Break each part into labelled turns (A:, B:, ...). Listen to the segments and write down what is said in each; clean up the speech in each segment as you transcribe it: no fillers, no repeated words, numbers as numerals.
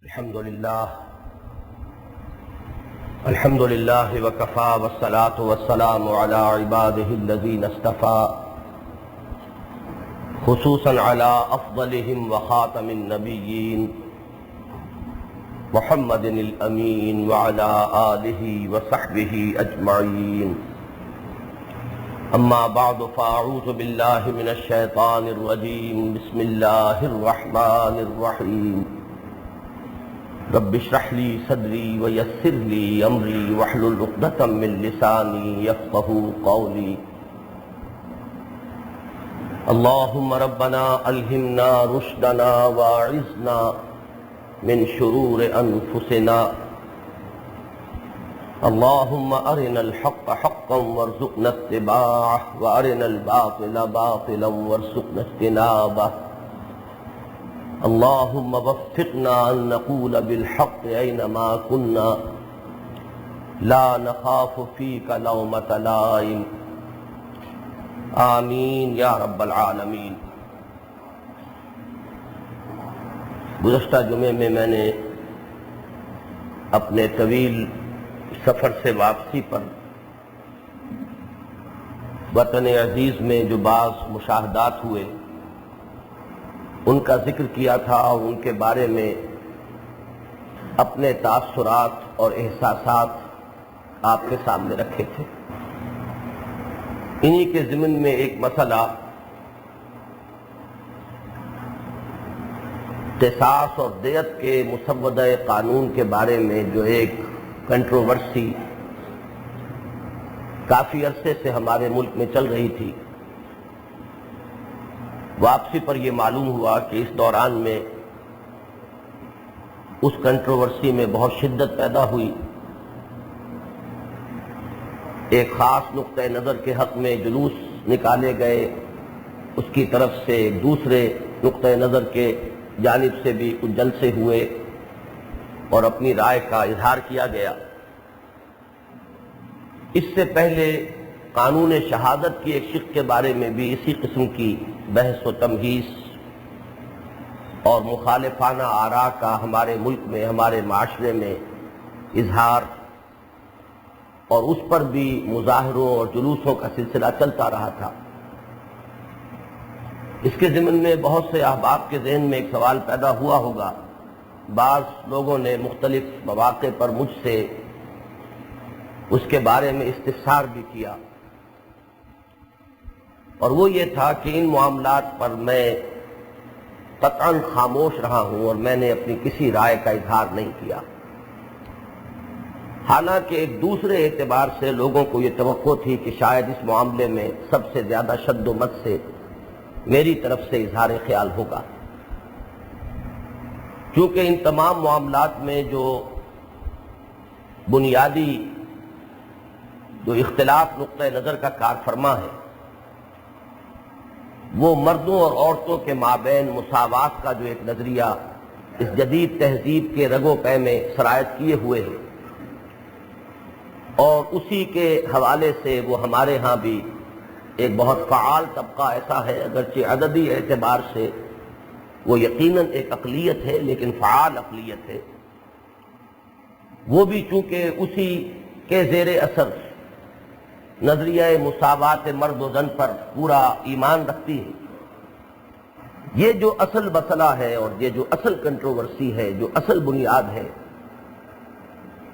A: الحمد لله وكفى والصلاة والسلام على عباده الذين اصطفى خصوصا على أفضلهم وخاتم النبيين محمد الأمين وعلى آله وصحبه أجمعين. أما بعد فأعوذ بالله من الشيطان الرجيم. بسم الله الرحمن الرحيم. رب اشرح لي صدري ويسر لي امري واحلل عقدة من لساني يفقهوا قولي. اللهم ربنا الهمنا رشدنا واعذنا من شرور انفسنا. اللهم ارنا الحق حقا وارزقنا اتباعه وارنا الباطل باطلا وارزقنا اجتنابه. اللهم وفقنا ان نقول بالحق اينما كنا لا نخاف فيك لومة لائم. آمین یا رب العالمین. گزشتہ جمعے میں نے اپنے طویل سفر سے واپسی پر وطن عزیز میں جو بعض مشاہدات ہوئے ان کا ذکر کیا تھا اور ان کے بارے میں اپنے تاثرات اور احساسات آپ کے سامنے رکھے تھے. انہی کے ضمن میں ایک مسئلہ قصاص اور دیت کے مسودہ قانون کے بارے میں جو ایک کنٹروورسی کافی عرصے سے ہمارے ملک میں چل رہی تھی. واپسی پر یہ معلوم ہوا کہ اس دوران میں اس کنٹروورسی میں بہت شدت پیدا ہوئی. ایک خاص نقطہ نظر کے حق میں جلوس نکالے گئے، اس کی طرف سے ایک دوسرے نقطہ نظر کے جانب سے بھی کچھ جلسے ہوئے اور اپنی رائے کا اظہار کیا گیا. اس سے پہلے قانون شہادت کی ایک شق کے بارے میں بھی اسی قسم کی بحث و تمہیس اور مخالفانہ آراء کا ہمارے ملک میں ہمارے معاشرے میں اظہار اور اس پر بھی مظاہروں اور جلوسوں کا سلسلہ چلتا رہا تھا. اس کے ضمن میں بہت سے احباب کے ذہن میں ایک سوال پیدا ہوا ہوگا. بعض لوگوں نے مختلف مواقع پر مجھ سے اس کے بارے میں استفسار بھی کیا، اور وہ یہ تھا کہ ان معاملات پر میں قطعاً خاموش رہا ہوں اور میں نے اپنی کسی رائے کا اظہار نہیں کیا. حالانکہ ایک دوسرے اعتبار سے لوگوں کو یہ توقع تھی کہ شاید اس معاملے میں سب سے زیادہ شد و مت سے میری طرف سے اظہار خیال ہوگا، کیونکہ ان تمام معاملات میں جو بنیادی جو اختلاف نقطہ نظر کا کار فرما ہے وہ مردوں اور عورتوں کے مابین مساوات کا جو ایک نظریہ اس جدید تہذیب کے رگ و پے میں سرایت کیے ہوئے ہے، اور اسی کے حوالے سے وہ ہمارے ہاں بھی ایک بہت فعال طبقہ ایسا ہے، اگرچہ عددی اعتبار سے وہ یقیناً ایک اقلیت ہے لیکن فعال اقلیت ہے. وہ بھی چونکہ اسی کے زیر اثر نظریہ مساوات مرد و زن پر پورا ایمان رکھتی ہے. یہ جو اصل مسئلہ ہے اور یہ جو اصل کنٹروورسی ہے، جو اصل بنیاد ہے،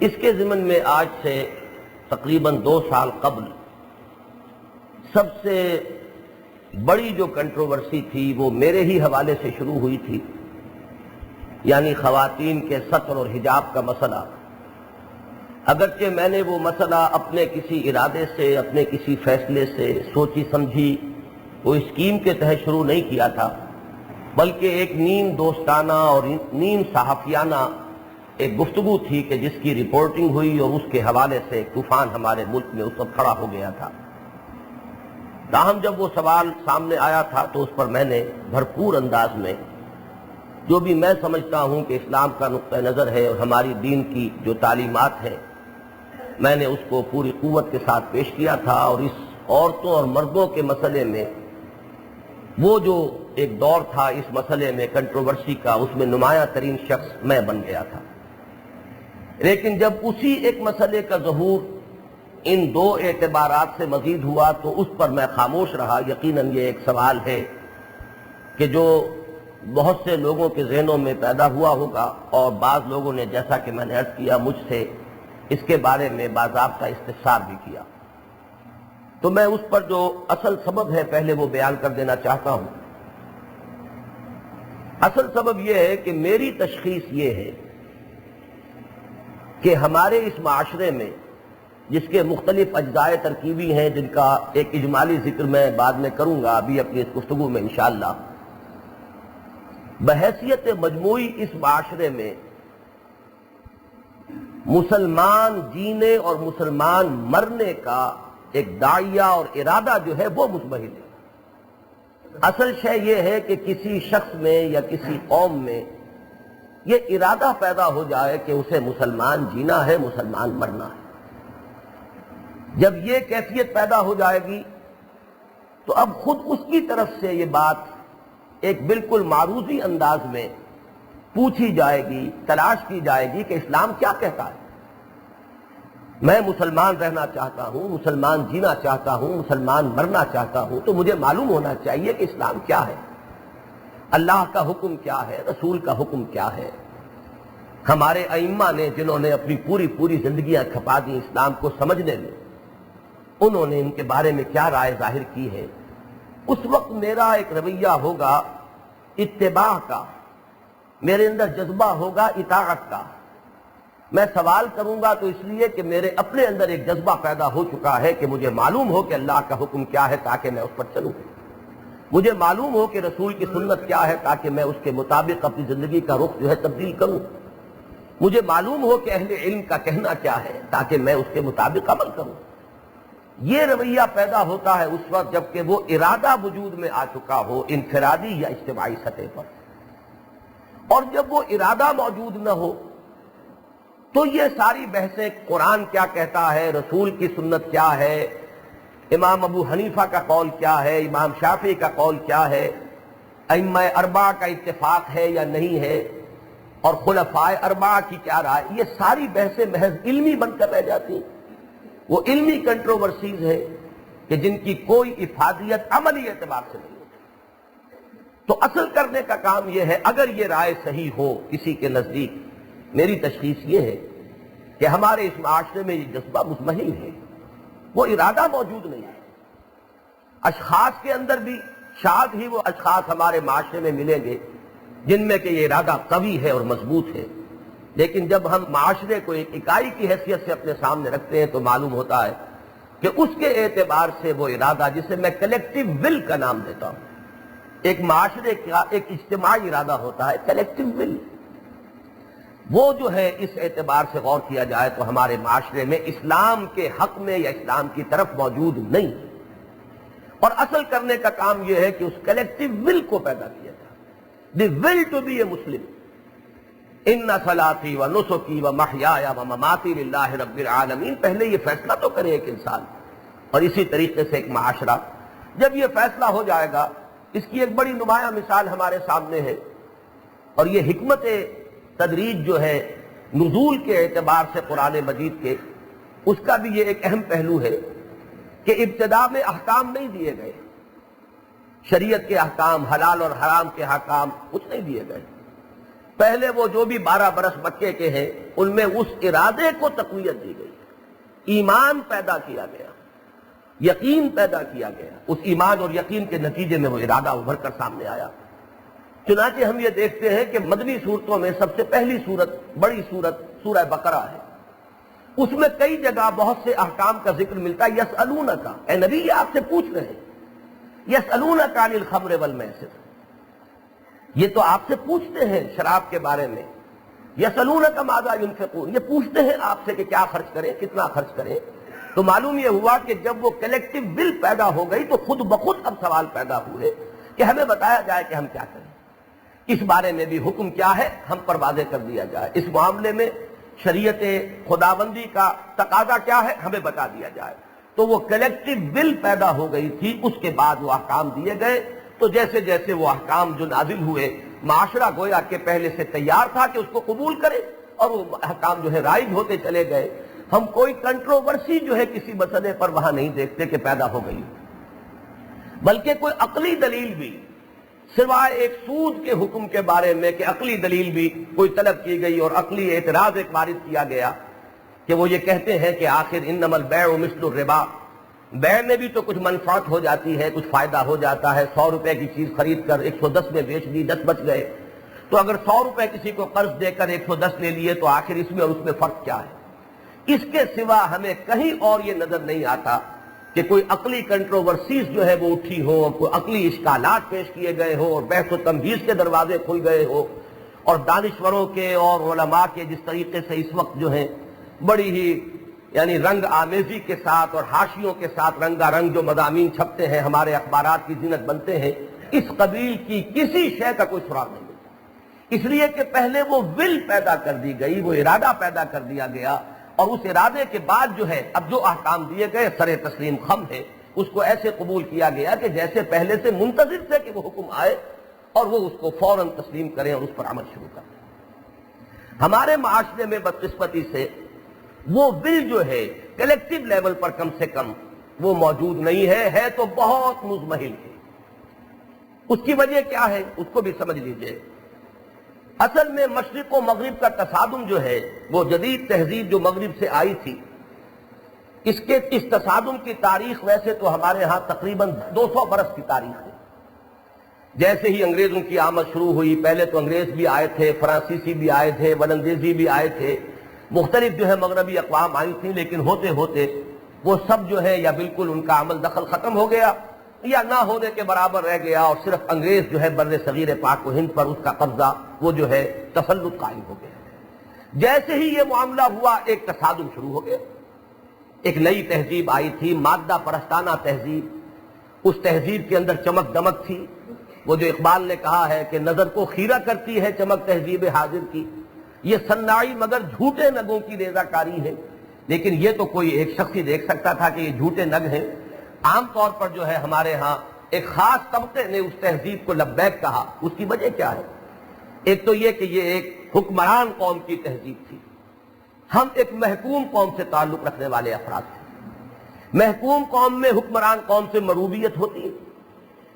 A: اس کے ضمن میں آج سے تقریباً 2 سال قبل سب سے بڑی جو کنٹروورسی تھی وہ میرے ہی حوالے سے شروع ہوئی تھی، یعنی خواتین کے ستر اور حجاب کا مسئلہ. اگرچہ میں نے وہ مسئلہ اپنے کسی ارادے سے، اپنے کسی فیصلے سے سوچی سمجھی وہ اسکیم کے تحت شروع نہیں کیا تھا، بلکہ ایک نیم دوستانہ اور نیم صحافیانہ ایک گفتگو تھی کہ جس کی رپورٹنگ ہوئی اور اس کے حوالے سے ایک طوفان ہمارے ملک میں اس وقت کھڑا ہو گیا تھا. تاہم جب وہ سوال سامنے آیا تھا تو اس پر میں نے بھرپور انداز میں جو بھی میں سمجھتا ہوں کہ اسلام کا نقطہ نظر ہے اور ہماری دین کی جو تعلیمات ہیں میں نے اس کو پوری قوت کے ساتھ پیش کیا تھا. اور اس عورتوں اور مردوں کے مسئلے میں وہ جو ایک دور تھا اس مسئلے میں کنٹروورسی کا، اس میں نمایاں ترین شخص میں بن گیا تھا، لیکن جب اسی ایک مسئلے کا ظہور ان دو اعتبارات سے مزید ہوا تو اس پر میں خاموش رہا۔ یقیناً یہ ایک سوال ہے کہ جو بہت سے لوگوں کے ذہنوں میں پیدا ہوا ہوگا، اور بعض لوگوں نے جیسا کہ میں نے عرض کیا مجھ سے اس کے بارے میں باضابطہ استفسار بھی کیا، تو میں اس پر جو اصل سبب ہے پہلے وہ بیان کر دینا چاہتا ہوں۔ اصل سبب یہ ہے کہ میری تشخیص یہ ہے کہ ہمارے اس معاشرے میں، جس کے مختلف اجزاء ترکیبی ہیں جن کا ایک اجمالی ذکر میں بعد میں کروں گا ابھی اپنی اس گفتگو میں انشاءاللہ، بحیثیت مجموعی اس معاشرے میں مسلمان جینے اور مسلمان مرنے کا ایک داعیہ اور ارادہ جو ہے وہ مضمحل ہے۔ اصل شے یہ ہے کہ کسی شخص میں یا کسی قوم میں یہ ارادہ پیدا ہو جائے کہ اسے مسلمان جینا ہے، مسلمان مرنا ہے۔ جب یہ کیفیت پیدا ہو جائے گی تو اب خود اس کی طرف سے یہ بات ایک بالکل معروضی انداز میں پوچھی جائے گی، تلاش کی جائے گی کہ اسلام کیا کہتا ہے۔ میں مسلمان رہنا چاہتا ہوں، مسلمان جینا چاہتا ہوں، مسلمان مرنا چاہتا ہوں، تو مجھے معلوم ہونا چاہیے کہ اسلام کیا ہے، اللہ کا حکم کیا ہے، رسول کا حکم کیا ہے۔ ہمارے ائمہ نے جنہوں نے اپنی پوری زندگیاں کھپا دی اسلام کو سمجھنے میں، انہوں نے ان کے بارے میں کیا رائے ظاہر کی ہے۔ اس وقت میرا ایک رویہ ہوگا اتباع کا، میرے اندر جذبہ ہوگا اطاعت کا۔ میں سوال کروں گا تو اس لیے کہ میرے اپنے اندر ایک جذبہ پیدا ہو چکا ہے کہ مجھے معلوم ہو کہ اللہ کا حکم کیا ہے تاکہ میں اس پر چلوں، مجھے معلوم ہو کہ رسول کی سنت کیا ہے تاکہ میں اس کے مطابق اپنی زندگی کا رخ جو ہے تبدیل کروں، مجھے معلوم ہو کہ اہل علم کا کہنا کیا ہے تاکہ میں اس کے مطابق عمل کروں۔ یہ رویہ پیدا ہوتا ہے اس وقت جب کہ وہ ارادہ وجود میں آ چکا ہو، انفرادی یا اجتماعی سطح پر۔ اور جب وہ ارادہ موجود نہ ہو تو یہ ساری بحثیں قرآن کیا کہتا ہے، رسول کی سنت کیا ہے، امام ابو حنیفہ کا قول کیا ہے، امام شافعی کا قول کیا ہے، ائمہ اربعہ کا اتفاق ہے یا نہیں ہے، اور خلفائے اربعہ کی کیا رائے، یہ ساری بحثیں محض علمی بن کر رہ جاتی ہیں۔ وہ علمی کنٹروورسیز ہے کہ جن کی کوئی افادیت عملی اعتبار سے نہیں ہوتی۔ تو اصل کرنے کا کام یہ ہے، اگر یہ رائے صحیح ہو کسی کے نزدیک، میری تشخیص یہ ہے کہ ہمارے اس معاشرے میں یہ جذبہ مضمحل ہے، وہ ارادہ موجود نہیں ہے۔ اشخاص کے اندر بھی شاید ہی وہ اشخاص ہمارے معاشرے میں ملیں گے جن میں کہ یہ ارادہ قوی ہے اور مضبوط ہے، لیکن جب ہم معاشرے کو ایک اکائی کی حیثیت سے اپنے سامنے رکھتے ہیں تو معلوم ہوتا ہے کہ اس کے اعتبار سے وہ ارادہ، جسے میں کلیکٹیو ول کا نام دیتا ہوں، ایک معاشرے کا ایک اجتماعی ارادہ ہوتا ہے، کلیکٹیو ول، وہ جو ہے اس اعتبار سے غور کیا جائے تو ہمارے معاشرے میں اسلام کے حق میں یا اسلام کی طرف موجود نہیں۔ اور اصل کرنے کا کام یہ ہے کہ اس کلیکٹیو ول کو پیدا کیا جائے، دی ول ٹو بی اے مسلم۔ ان صلاتی و نسکی و محیای و مماتی للہ رب العالمین، پہلے یہ فیصلہ تو کرے ایک انسان، اور اسی طریقے سے ایک معاشرہ۔ جب یہ فیصلہ ہو جائے گا، اس کی ایک بڑی نمایاں مثال ہمارے سامنے ہے، اور یہ حکمت تدریج جو ہے نزول کے اعتبار سے قرآن مجید کے، اس کا بھی یہ ایک اہم پہلو ہے کہ ابتدا میں احکام نہیں دیے گئے، شریعت کے احکام، حلال اور حرام کے احکام کچھ نہیں دیے گئے۔ پہلے وہ جو بھی 12 برس مکے کے ہیں ان میں اس ارادے کو تقویت دی گئی، ایمان پیدا کیا گیا، یقین پیدا کیا گیا، اس ایمان اور یقین کے نتیجے میں وہ ارادہ ابھر کر سامنے آیا۔ چنانچہ ہم یہ دیکھتے ہیں کہ مدنی صورتوں میں سب سے پہلی صورت، بڑی صورت سورہ بقرہ ہے، اس میں کئی جگہ بہت سے احکام کا ذکر ملتا ہے۔ یسألونک، اے نبی یہ آپ سے پوچھ رہے ہیں، یسألونک عن الخمر والمیسر، یہ تو آپ سے پوچھتے ہیں شراب کے بارے میں۔ یسألونک ماذا ينفقون، یہ پوچھتے ہیں آپ سے کہ کیا خرچ کریں، کتنا خرچ کریں۔ تو معلوم یہ ہوا کہ جب وہ کلیکٹیو ول پیدا ہو گئی تو خود بخود اب سوال پیدا ہوئے کہ ہمیں بتایا جائے کہ ہم کیا کریں، اس بارے میں بھی حکم کیا ہے ہم پر واضح کر دیا جائے، اس معاملے میں شریعت خداوندی کا تقاضا کیا ہے ہمیں بتا دیا جائے۔ تو وہ کلیکٹیو ول پیدا ہو گئی تھی، اس کے بعد وہ احکام دیے گئے۔ تو تو جیسے جیسے وہ احکام جو نازل ہوئے معاشرہ گویا کہ پہلے سے تیار تھا کہ اس کو قبول کرے اور وہ احکام جو ہے رائج ہوتے چلے گئے. ہم کوئی کنٹروورسی جو ہے کسی مسئلے پر وہاں نہیں دیکھتے کہ پیدا ہو گئی، بلکہ کوئی عقلی دلیل بھی سوائے ایک سود کے حکم کے بارے میں کہ عقلی دلیل بھی کوئی طلب کی گئی اور عقلی اعتراض ایک وارد کیا گیا کہ وہ یہ کہتے ہیں کہ آخر انما البیع مثل الربا، بیع میں بھی تو کچھ منفعت ہو جاتی ہے، کچھ فائدہ ہو جاتا ہے. 100 روپے کی چیز خرید کر 110 میں بیچ دی، 10 بچ گئے. تو اگر 100 روپے کسی کو قرض دے کر 110 لے لیے تو آخر اس میں اور اس میں فرق کیا ہے؟ اس کے سوا ہمیں کہیں اور یہ نظر نہیں آتا کہ کوئی عقلی کنٹروورسیز جو ہے وہ اٹھی ہو، کوئی عقلی اشکالات پیش کیے گئے ہو اور بحث و تمہیز کے دروازے کھل گئے ہو، اور دانشوروں کے اور علماء کے جس طریقے سے اس وقت جو ہے بڑی ہی یعنی رنگ آمیزی کے ساتھ اور حاشیوں کے ساتھ رنگا رنگ جو مضامین چھپتے ہیں، ہمارے اخبارات کی زینت بنتے ہیں، اس قبیل کی کسی شے کا کوئی سراغ نہیں ملتا. اس لیے کہ پہلے وہ ول پیدا کر دی گئی، وہ ارادہ پیدا کر دیا گیا، اور اس ارادے کے بعد جو ہے اب جو احکام دیے گئے سر تسلیم خم ہے، اس کو ایسے قبول کیا گیا کہ جیسے پہلے سے منتظر تھے کہ وہ حکم آئے اور وہ اس کو فوراً تسلیم کریں اور اس پر عمل شروع کریں. ہمارے معاشرے میں بدقسمتی سے وہ ول جو ہے کلیکٹیو لیول پر کم سے کم وہ موجود نہیں ہے تو بہت مزمحل ہے. اس کی وجہ کیا ہے اس کو بھی سمجھ لیجئے. اصل میں مشرق و مغرب کا تصادم جو ہے وہ جدید تہذیب جو مغرب سے آئی تھی، اس تصادم کی تاریخ ویسے تو ہمارے ہاں تقریباً 200 برس کی تاریخ ہے. جیسے ہی انگریزوں کی آمد شروع ہوئی، پہلے تو انگریز بھی آئے تھے، فرانسیسی بھی آئے تھے، ولندیزی بھی آئے تھے، مختلف جو ہے مغربی اقوام آئی تھیں، لیکن ہوتے ہوتے وہ سب جو ہے یا بالکل ان کا عمل دخل ختم ہو گیا یا نہ ہونے کے برابر رہ گیا، اور صرف انگریز جو ہے بر صغیر پاک و ہند پر اس کا قبضہ وہ جو ہے تسلط قائم ہو گیا. جیسے ہی یہ معاملہ ہوا ایک تصادم شروع ہو گیا. ایک نئی تہذیب آئی تھی، مادہ پرستانہ تہذیب. اس تہذیب کے اندر چمک دمک تھی. وہ جو اقبال نے کہا ہے کہ نظر کو خیرہ کرتی ہے چمک تہذیب حاضر کی، یہ صناعی مگر جھوٹے نگوں کی ریزہ کاری ہے. لیکن یہ تو کوئی ایک شخص ہی دیکھ سکتا تھا کہ یہ جھوٹے نگ ہیں. عام طور پر جو ہے ہمارے ہاں ایک خاص طبقے نے اس تہذیب کو لبیک کہا. اس کی وجہ کیا ہے؟ ایک تو یہ کہ یہ ایک حکمران قوم کی تہذیب تھی. ہم ایک محکوم قوم سے تعلق رکھنے والے افراد تھے. محکوم قوم میں حکمران قوم سے مروبیت ہوتی ہے،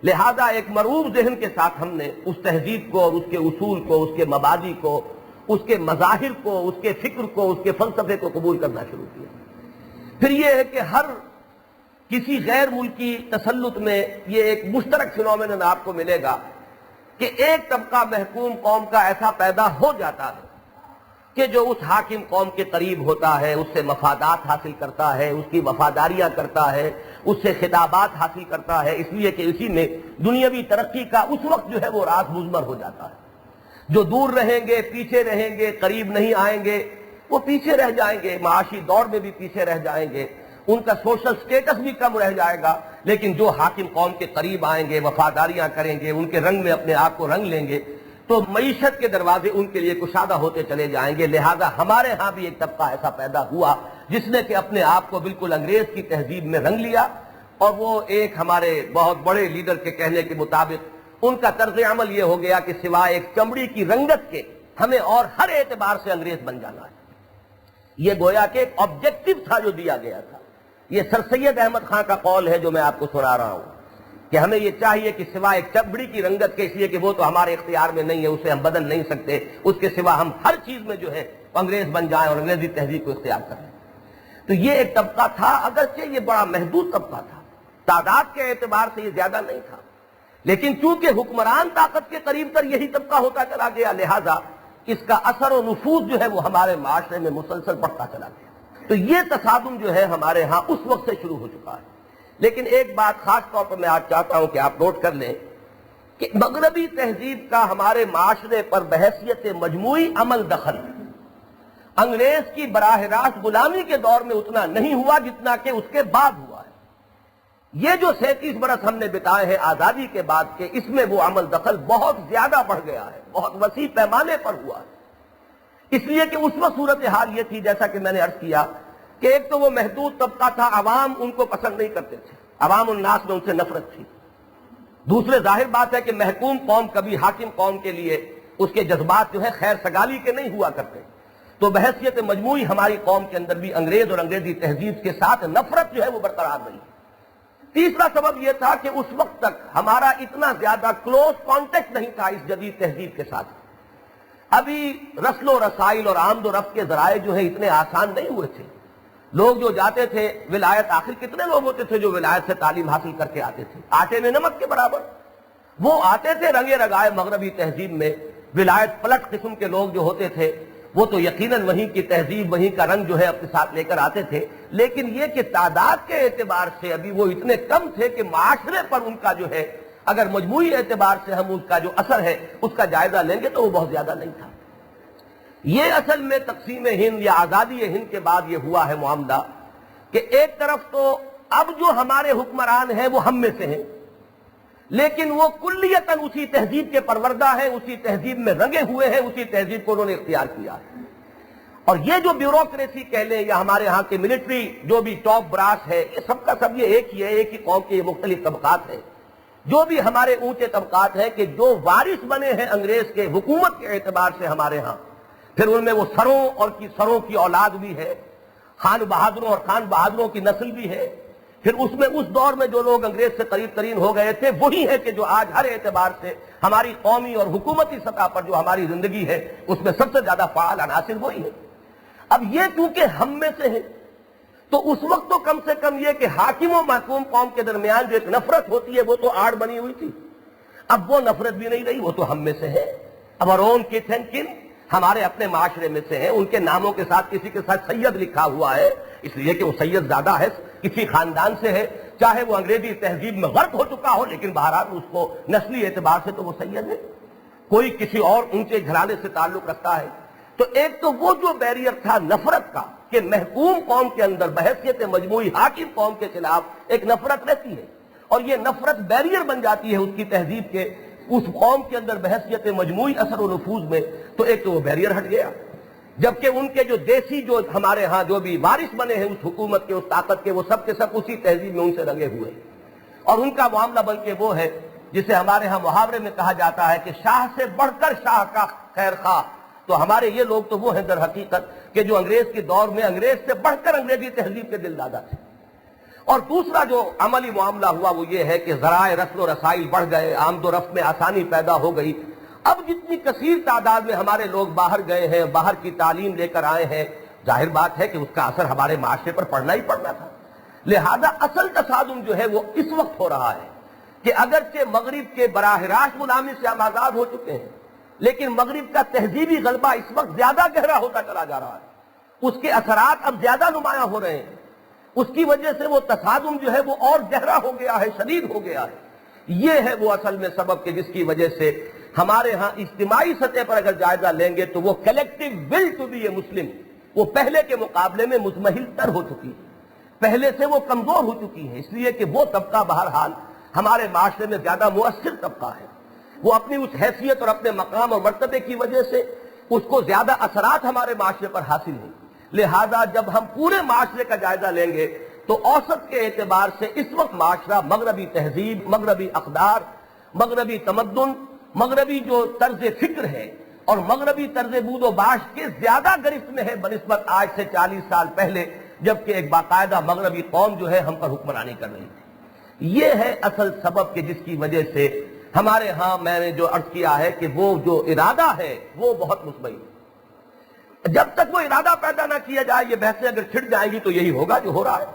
A: لہذا ایک مروب ذہن کے ساتھ ہم نے اس تہذیب کو اور اس کے اصول کو، اس کے مبادی کو، اس کے مظاہر کو، اس کے فکر کو، اس کے فلسفے کو قبول کرنا شروع کیا. پھر یہ ہے کہ ہر کسی غیر ملکی تسلط میں یہ ایک مشترک فینومینن آپ کو ملے گا کہ ایک طبقہ محکوم قوم کا ایسا پیدا ہو جاتا ہے کہ جو اس حاکم قوم کے قریب ہوتا ہے، اس سے مفادات حاصل کرتا ہے، اس کی وفاداریاں کرتا ہے، اس سے خطابات حاصل کرتا ہے، اس لیے کہ اسی میں دنیاوی ترقی کا اس وقت جو ہے وہ راز مضمر ہو جاتا ہے. جو دور رہیں گے، پیچھے رہیں گے، قریب نہیں آئیں گے، وہ پیچھے رہ جائیں گے، معاشی دور میں بھی پیچھے رہ جائیں گے، ان کا سوشل سٹیٹس بھی کم رہ جائے گا. لیکن جو حاکم قوم کے قریب آئیں گے، وفاداریاں کریں گے، ان کے رنگ میں اپنے آپ کو رنگ لیں گے، تو معیشت کے دروازے ان کے لیے کشادہ ہوتے چلے جائیں گے. لہذا ہمارے ہاں بھی ایک طبقہ ایسا پیدا ہوا جس نے کہ اپنے آپ کو بالکل انگریز کی تہذیب میں رنگ لیا، اور وہ ایک ہمارے بہت بڑے لیڈر کے کہنے کے مطابق ان کا طرز عمل یہ ہو گیا کہ سوائے ایک چمڑی کی رنگت کے ہمیں اور ہر اعتبار سے انگریز بن جانا ہے. یہ گویا کہ ایک آبجیکٹو تھا جو دیا گیا تھا. یہ سر سید احمد خان کا قول ہے جو میں آپ کو سنا رہا ہوں کہ ہمیں یہ چاہیے کہ سوائے ایک چمڑی کی رنگت کے، اس لیے کہ وہ تو ہمارے اختیار میں نہیں ہے، اسے ہم بدل نہیں سکتے، اس کے سوا ہم ہر چیز میں جو ہے انگریز بن جائیں اور انگریزی تہذیب کو اختیار کریں. تو یہ ایک طبقہ تھا، اگرچہ یہ بڑا محدود طبقہ تھا، تعداد کے اعتبار سے یہ زیادہ نہیں تھا، لیکن چونکہ حکمران طاقت کے قریب تر یہی طبقہ ہوتا چلا گیا، لہذا اس کا اثر و نفوذ جو ہے وہ ہمارے معاشرے میں مسلسل بڑھتا چلا گیا. تو یہ تصادم جو ہے ہمارے ہاں اس وقت سے شروع ہو چکا ہے. لیکن ایک بات خاص طور پر میں آج چاہتا ہوں کہ آپ نوٹ کر لیں کہ مغربی تہذیب کا ہمارے معاشرے پر بحیثیت مجموعی عمل دخل انگریز کی براہ راست غلامی کے دور میں اتنا نہیں ہوا جتنا کہ اس کے بعد ہوا ہے. یہ جو 37 برس ہم نے بتائے ہیں آزادی کے بعد کے، اس میں وہ عمل دخل بہت زیادہ بڑھ گیا ہے، بہت وسیع پیمانے پر ہوا ہے. اس لیے کہ اس وقت صورتحال یہ تھی جیسا کہ میں نے عرض کیا کہ ایک تو وہ محدود طبقہ تھا، عوام ان کو پسند نہیں کرتے تھے، عوام الناس میں ان سے نفرت تھی. دوسرے ظاہر بات ہے کہ محکوم قوم کبھی حاکم قوم کے لیے اس کے جذبات جو ہے خیر سگالی کے نہیں ہوا کرتے، تو بحیثیت مجموعی ہماری قوم کے اندر بھی انگریز اور انگریزی تہذیب کے ساتھ نفرت جو ہے وہ برقرار رہی۔ تیسرا سبب یہ تھا کہ اس وقت تک ہمارا اتنا زیادہ کلوز کانٹیکٹ نہیں تھا اس جدید تہذیب کے ساتھ۔ ابھی رسل و رسائل اور آمد و رفت کے ذرائع جو ہے اتنے آسان نہیں ہوئے تھے۔ لوگ جو جاتے تھے ولایت، آخر کتنے لوگ ہوتے تھے جو ولایت سے تعلیم حاصل کر کے آتے تھے؟ آٹے میں نمک کے برابر۔ وہ آتے تھے رنگے رگائے مغربی تہذیب میں، ولایت پلٹ قسم کے لوگ جو ہوتے تھے وہ تو یقیناً وہیں کی تہذیب، وہیں کا رنگ جو ہے اپنے ساتھ لے کر آتے تھے، لیکن یہ کہ تعداد کے اعتبار سے ابھی وہ اتنے کم تھے کہ معاشرے پر ان کا جو ہے اگر مجموعی اعتبار سے ہم ان کا جو اثر ہے اس کا جائزہ لیں گے تو وہ بہت زیادہ نہیں تھا۔ یہ اصل میں تقسیم ہند یا آزادی ہند کے بعد یہ ہوا ہے معاملہ کہ ایک طرف تو اب جو ہمارے حکمران ہیں وہ ہم میں سے ہیں، لیکن وہ کلیتاً اسی تہذیب کے پروردہ ہیں، اسی تہذیب میں رنگے ہوئے ہیں، اسی تہذیب کو انہوں نے اختیار کیا ہے۔ اور یہ جو بیوروکریسی کہہ لیں یا ہمارے ہاں کے ملٹری جو بھی ٹاپ براس ہے، یہ سب کا سب یہ ایک ہی ہے، ایک ہی قوم کے یہ مختلف طبقات ہیں۔ جو بھی ہمارے اونچے طبقات ہیں کہ جو وارث بنے ہیں انگریز کے حکومت کے اعتبار سے ہمارے ہاں، پھر ان میں وہ سروں کی اولاد بھی ہے، خان بہادروں اور خان بہادروں کی نسل بھی ہے، پھر اس میں اس دور میں جو لوگ انگریز سے قریب ترین ہو گئے تھے وہی ہے کہ جو آج ہر اعتبار سے ہماری قومی اور حکومتی سطح پر جو ہماری زندگی ہے اس میں سب سے زیادہ فعال عناصر وہی ہے۔ اب یہ چونکہ ہم میں سے ہے تو اس وقت تو کم سے کم یہ کہ حاکم و محکوم قوم کے درمیان جو ایک نفرت ہوتی ہے وہ تو آڑ بنی ہوئی تھی، اب وہ نفرت بھی نہیں رہی، وہ تو ہم میں سے ہے۔ اب اور اون کتھ اینڈ کن ہمارے اپنے معاشرے میں سے ہیں، ان کے ناموں کے ساتھ کسی کے ساتھ سید لکھا ہوا ہے اس لیے کہ وہ سید زیادہ ہے، کسی خاندان سے ہے، چاہے وہ انگریزی تہذیب میں غرق ہو چکا ہو لیکن بہرحال اس کو نسلی اعتبار سے تو وہ سید ہے، کوئی کسی اور اونچے گھرانے سے تعلق رکھتا ہے۔ تو ایک تو وہ جو بیریئر تھا نفرت کا کہ محکوم قوم کے اندر بحیثیت مجموعی حاکم قوم کے خلاف ایک نفرت رہتی ہے اور یہ نفرت بیریئر بن جاتی ہے اس کی تہذیب کے، اس قوم کے اندر بحیثیت مجموعی اثر و نفوذ میں، تو ایک تو وہ بیریئر ہٹ گیا، جبکہ ان کے جو دیسی جو ہمارے ہاں جو بھی وارث بنے ہیں اس حکومت کے، اس طاقت کے، وہ سب کے سب اسی تہذیب میں ان سے رنگے ہوئے اور ان کا معاملہ بلکہ وہ ہے جسے ہمارے ہاں محاورے میں کہا جاتا ہے کہ شاہ سے بڑھ کر شاہ کا خیر خواہ۔ تو ہمارے یہ لوگ تو وہ ہیں در حقیقت کہ جو انگریز کے دور میں انگریز سے بڑھ کر انگریزی تہذیب کے دل دادا تھے۔ اور دوسرا جو عملی معاملہ ہوا وہ یہ ہے کہ ذرائع رسل و رسائل بڑھ گئے، آمد و رفت میں آسانی پیدا ہو گئی، اب جتنی کثیر تعداد میں ہمارے لوگ باہر گئے ہیں، باہر کی تعلیم لے کر آئے ہیں، ظاہر بات ہے کہ اس کا اثر ہمارے معاشرے پر پڑنا ہی پڑنا تھا۔ لہذا اصل تصادم جو ہے وہ اس وقت ہو رہا ہے کہ اگرچہ مغرب کے براہ راست غلامی سے ہم آزاد ہو چکے ہیں لیکن مغرب کا تہذیبی غلبہ اس وقت زیادہ گہرا ہوتا چلا جا رہا ہے، اس کے اثرات اب زیادہ نمایاں ہو رہے ہیں، اس کی وجہ سے وہ تصادم جو ہے وہ اور گہرا ہو گیا ہے، شدید ہو گیا ہے۔ یہ ہے وہ اصل میں سبب کہ جس کی وجہ سے ہمارے ہاں اجتماعی سطح پر اگر جائزہ لیں گے تو وہ کلیکٹیو ول ٹو بی اے مسلم وہ پہلے کے مقابلے میں مزمحل تر ہو چکی ہے، پہلے سے وہ کمزور ہو چکی ہے، اس لیے کہ وہ طبقہ بہرحال ہمارے معاشرے میں زیادہ مؤثر طبقہ ہے، وہ اپنی اس حیثیت اور اپنے مقام اور مرتبے کی وجہ سے اس کو زیادہ اثرات ہمارے معاشرے پر حاصل ہیں۔ لہذا جب ہم پورے معاشرے کا جائزہ لیں گے تو اوسط کے اعتبار سے اس وقت معاشرہ مغربی تہذیب، مغربی اقدار، مغربی تمدن، مغربی جو طرز فکر ہے اور مغربی طرز بود و باش کے زیادہ گرفت میں ہے بنسبت آج سے 40 سال پہلے جبکہ ایک باقاعدہ مغربی قوم جو ہے ہم پر حکمرانی کر رہی تھی۔ یہ ہے اصل سبب کہ جس کی وجہ سے ہمارے ہاں میں نے جو عرض کیا ہے کہ وہ جو ارادہ ہے وہ بہت مثبت ہے۔ جب تک وہ ارادہ پیدا نہ کیا جائے یہ بحثیں اگر چھڑ جائیں گی تو یہی ہوگا جو ہو رہا ہے،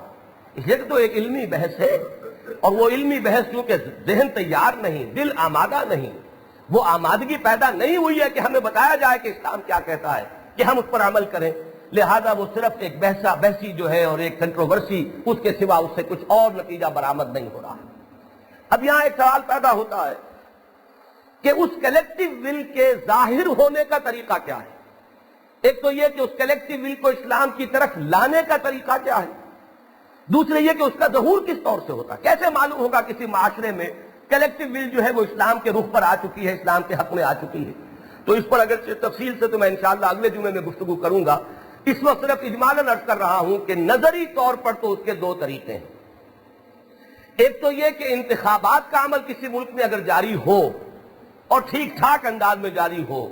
A: اس لیے کہ تو ایک علمی بحث ہے اور وہ علمی بحث کیونکہ ذہن تیار نہیں، دل آمادہ نہیں، وہ آمادگی پیدا نہیں ہوئی ہے کہ ہمیں بتایا جائے کہ اسلام کیا کہتا ہے کہ ہم اس پر عمل کریں، لہذا وہ صرف ایک بحثی جو ہے اور ایک کنٹروورسی، اس کے سوا اس سے کچھ اور نتیجہ برآمد نہیں ہو رہا ہے۔ اب یہاں ایک سوال پیدا ہوتا ہے کہ اس کلیکٹیو ول کے ظاہر ہونے کا طریقہ کیا ہے؟ ایک تو یہ کہ اس کلیکٹیو ول کو اسلام کی طرف لانے کا طریقہ کیا ہے، دوسرے یہ کہ اس کا ظہور کس طور سے ہوتا ہے، کیسے معلوم ہوگا کسی معاشرے میں کلیکٹیو ول جو ہے وہ اسلام کے رخ پر آ چکی ہے، اسلام کے حق میں آ چکی ہے۔ تو اس پر اگر تفصیل سے تو میں انشاءاللہ اگلے جمعے میں گفتگو کروں گا، اس وقت صرف اجمالاً عرض کر رہا ہوں کہ نظری طور پر تو اس کے دو طریقے ہیں۔ ایک تو یہ کہ انتخابات کا عمل کسی ملک میں اگر جاری ہو اور ٹھیک ٹھاک انداز میں جاری ہو،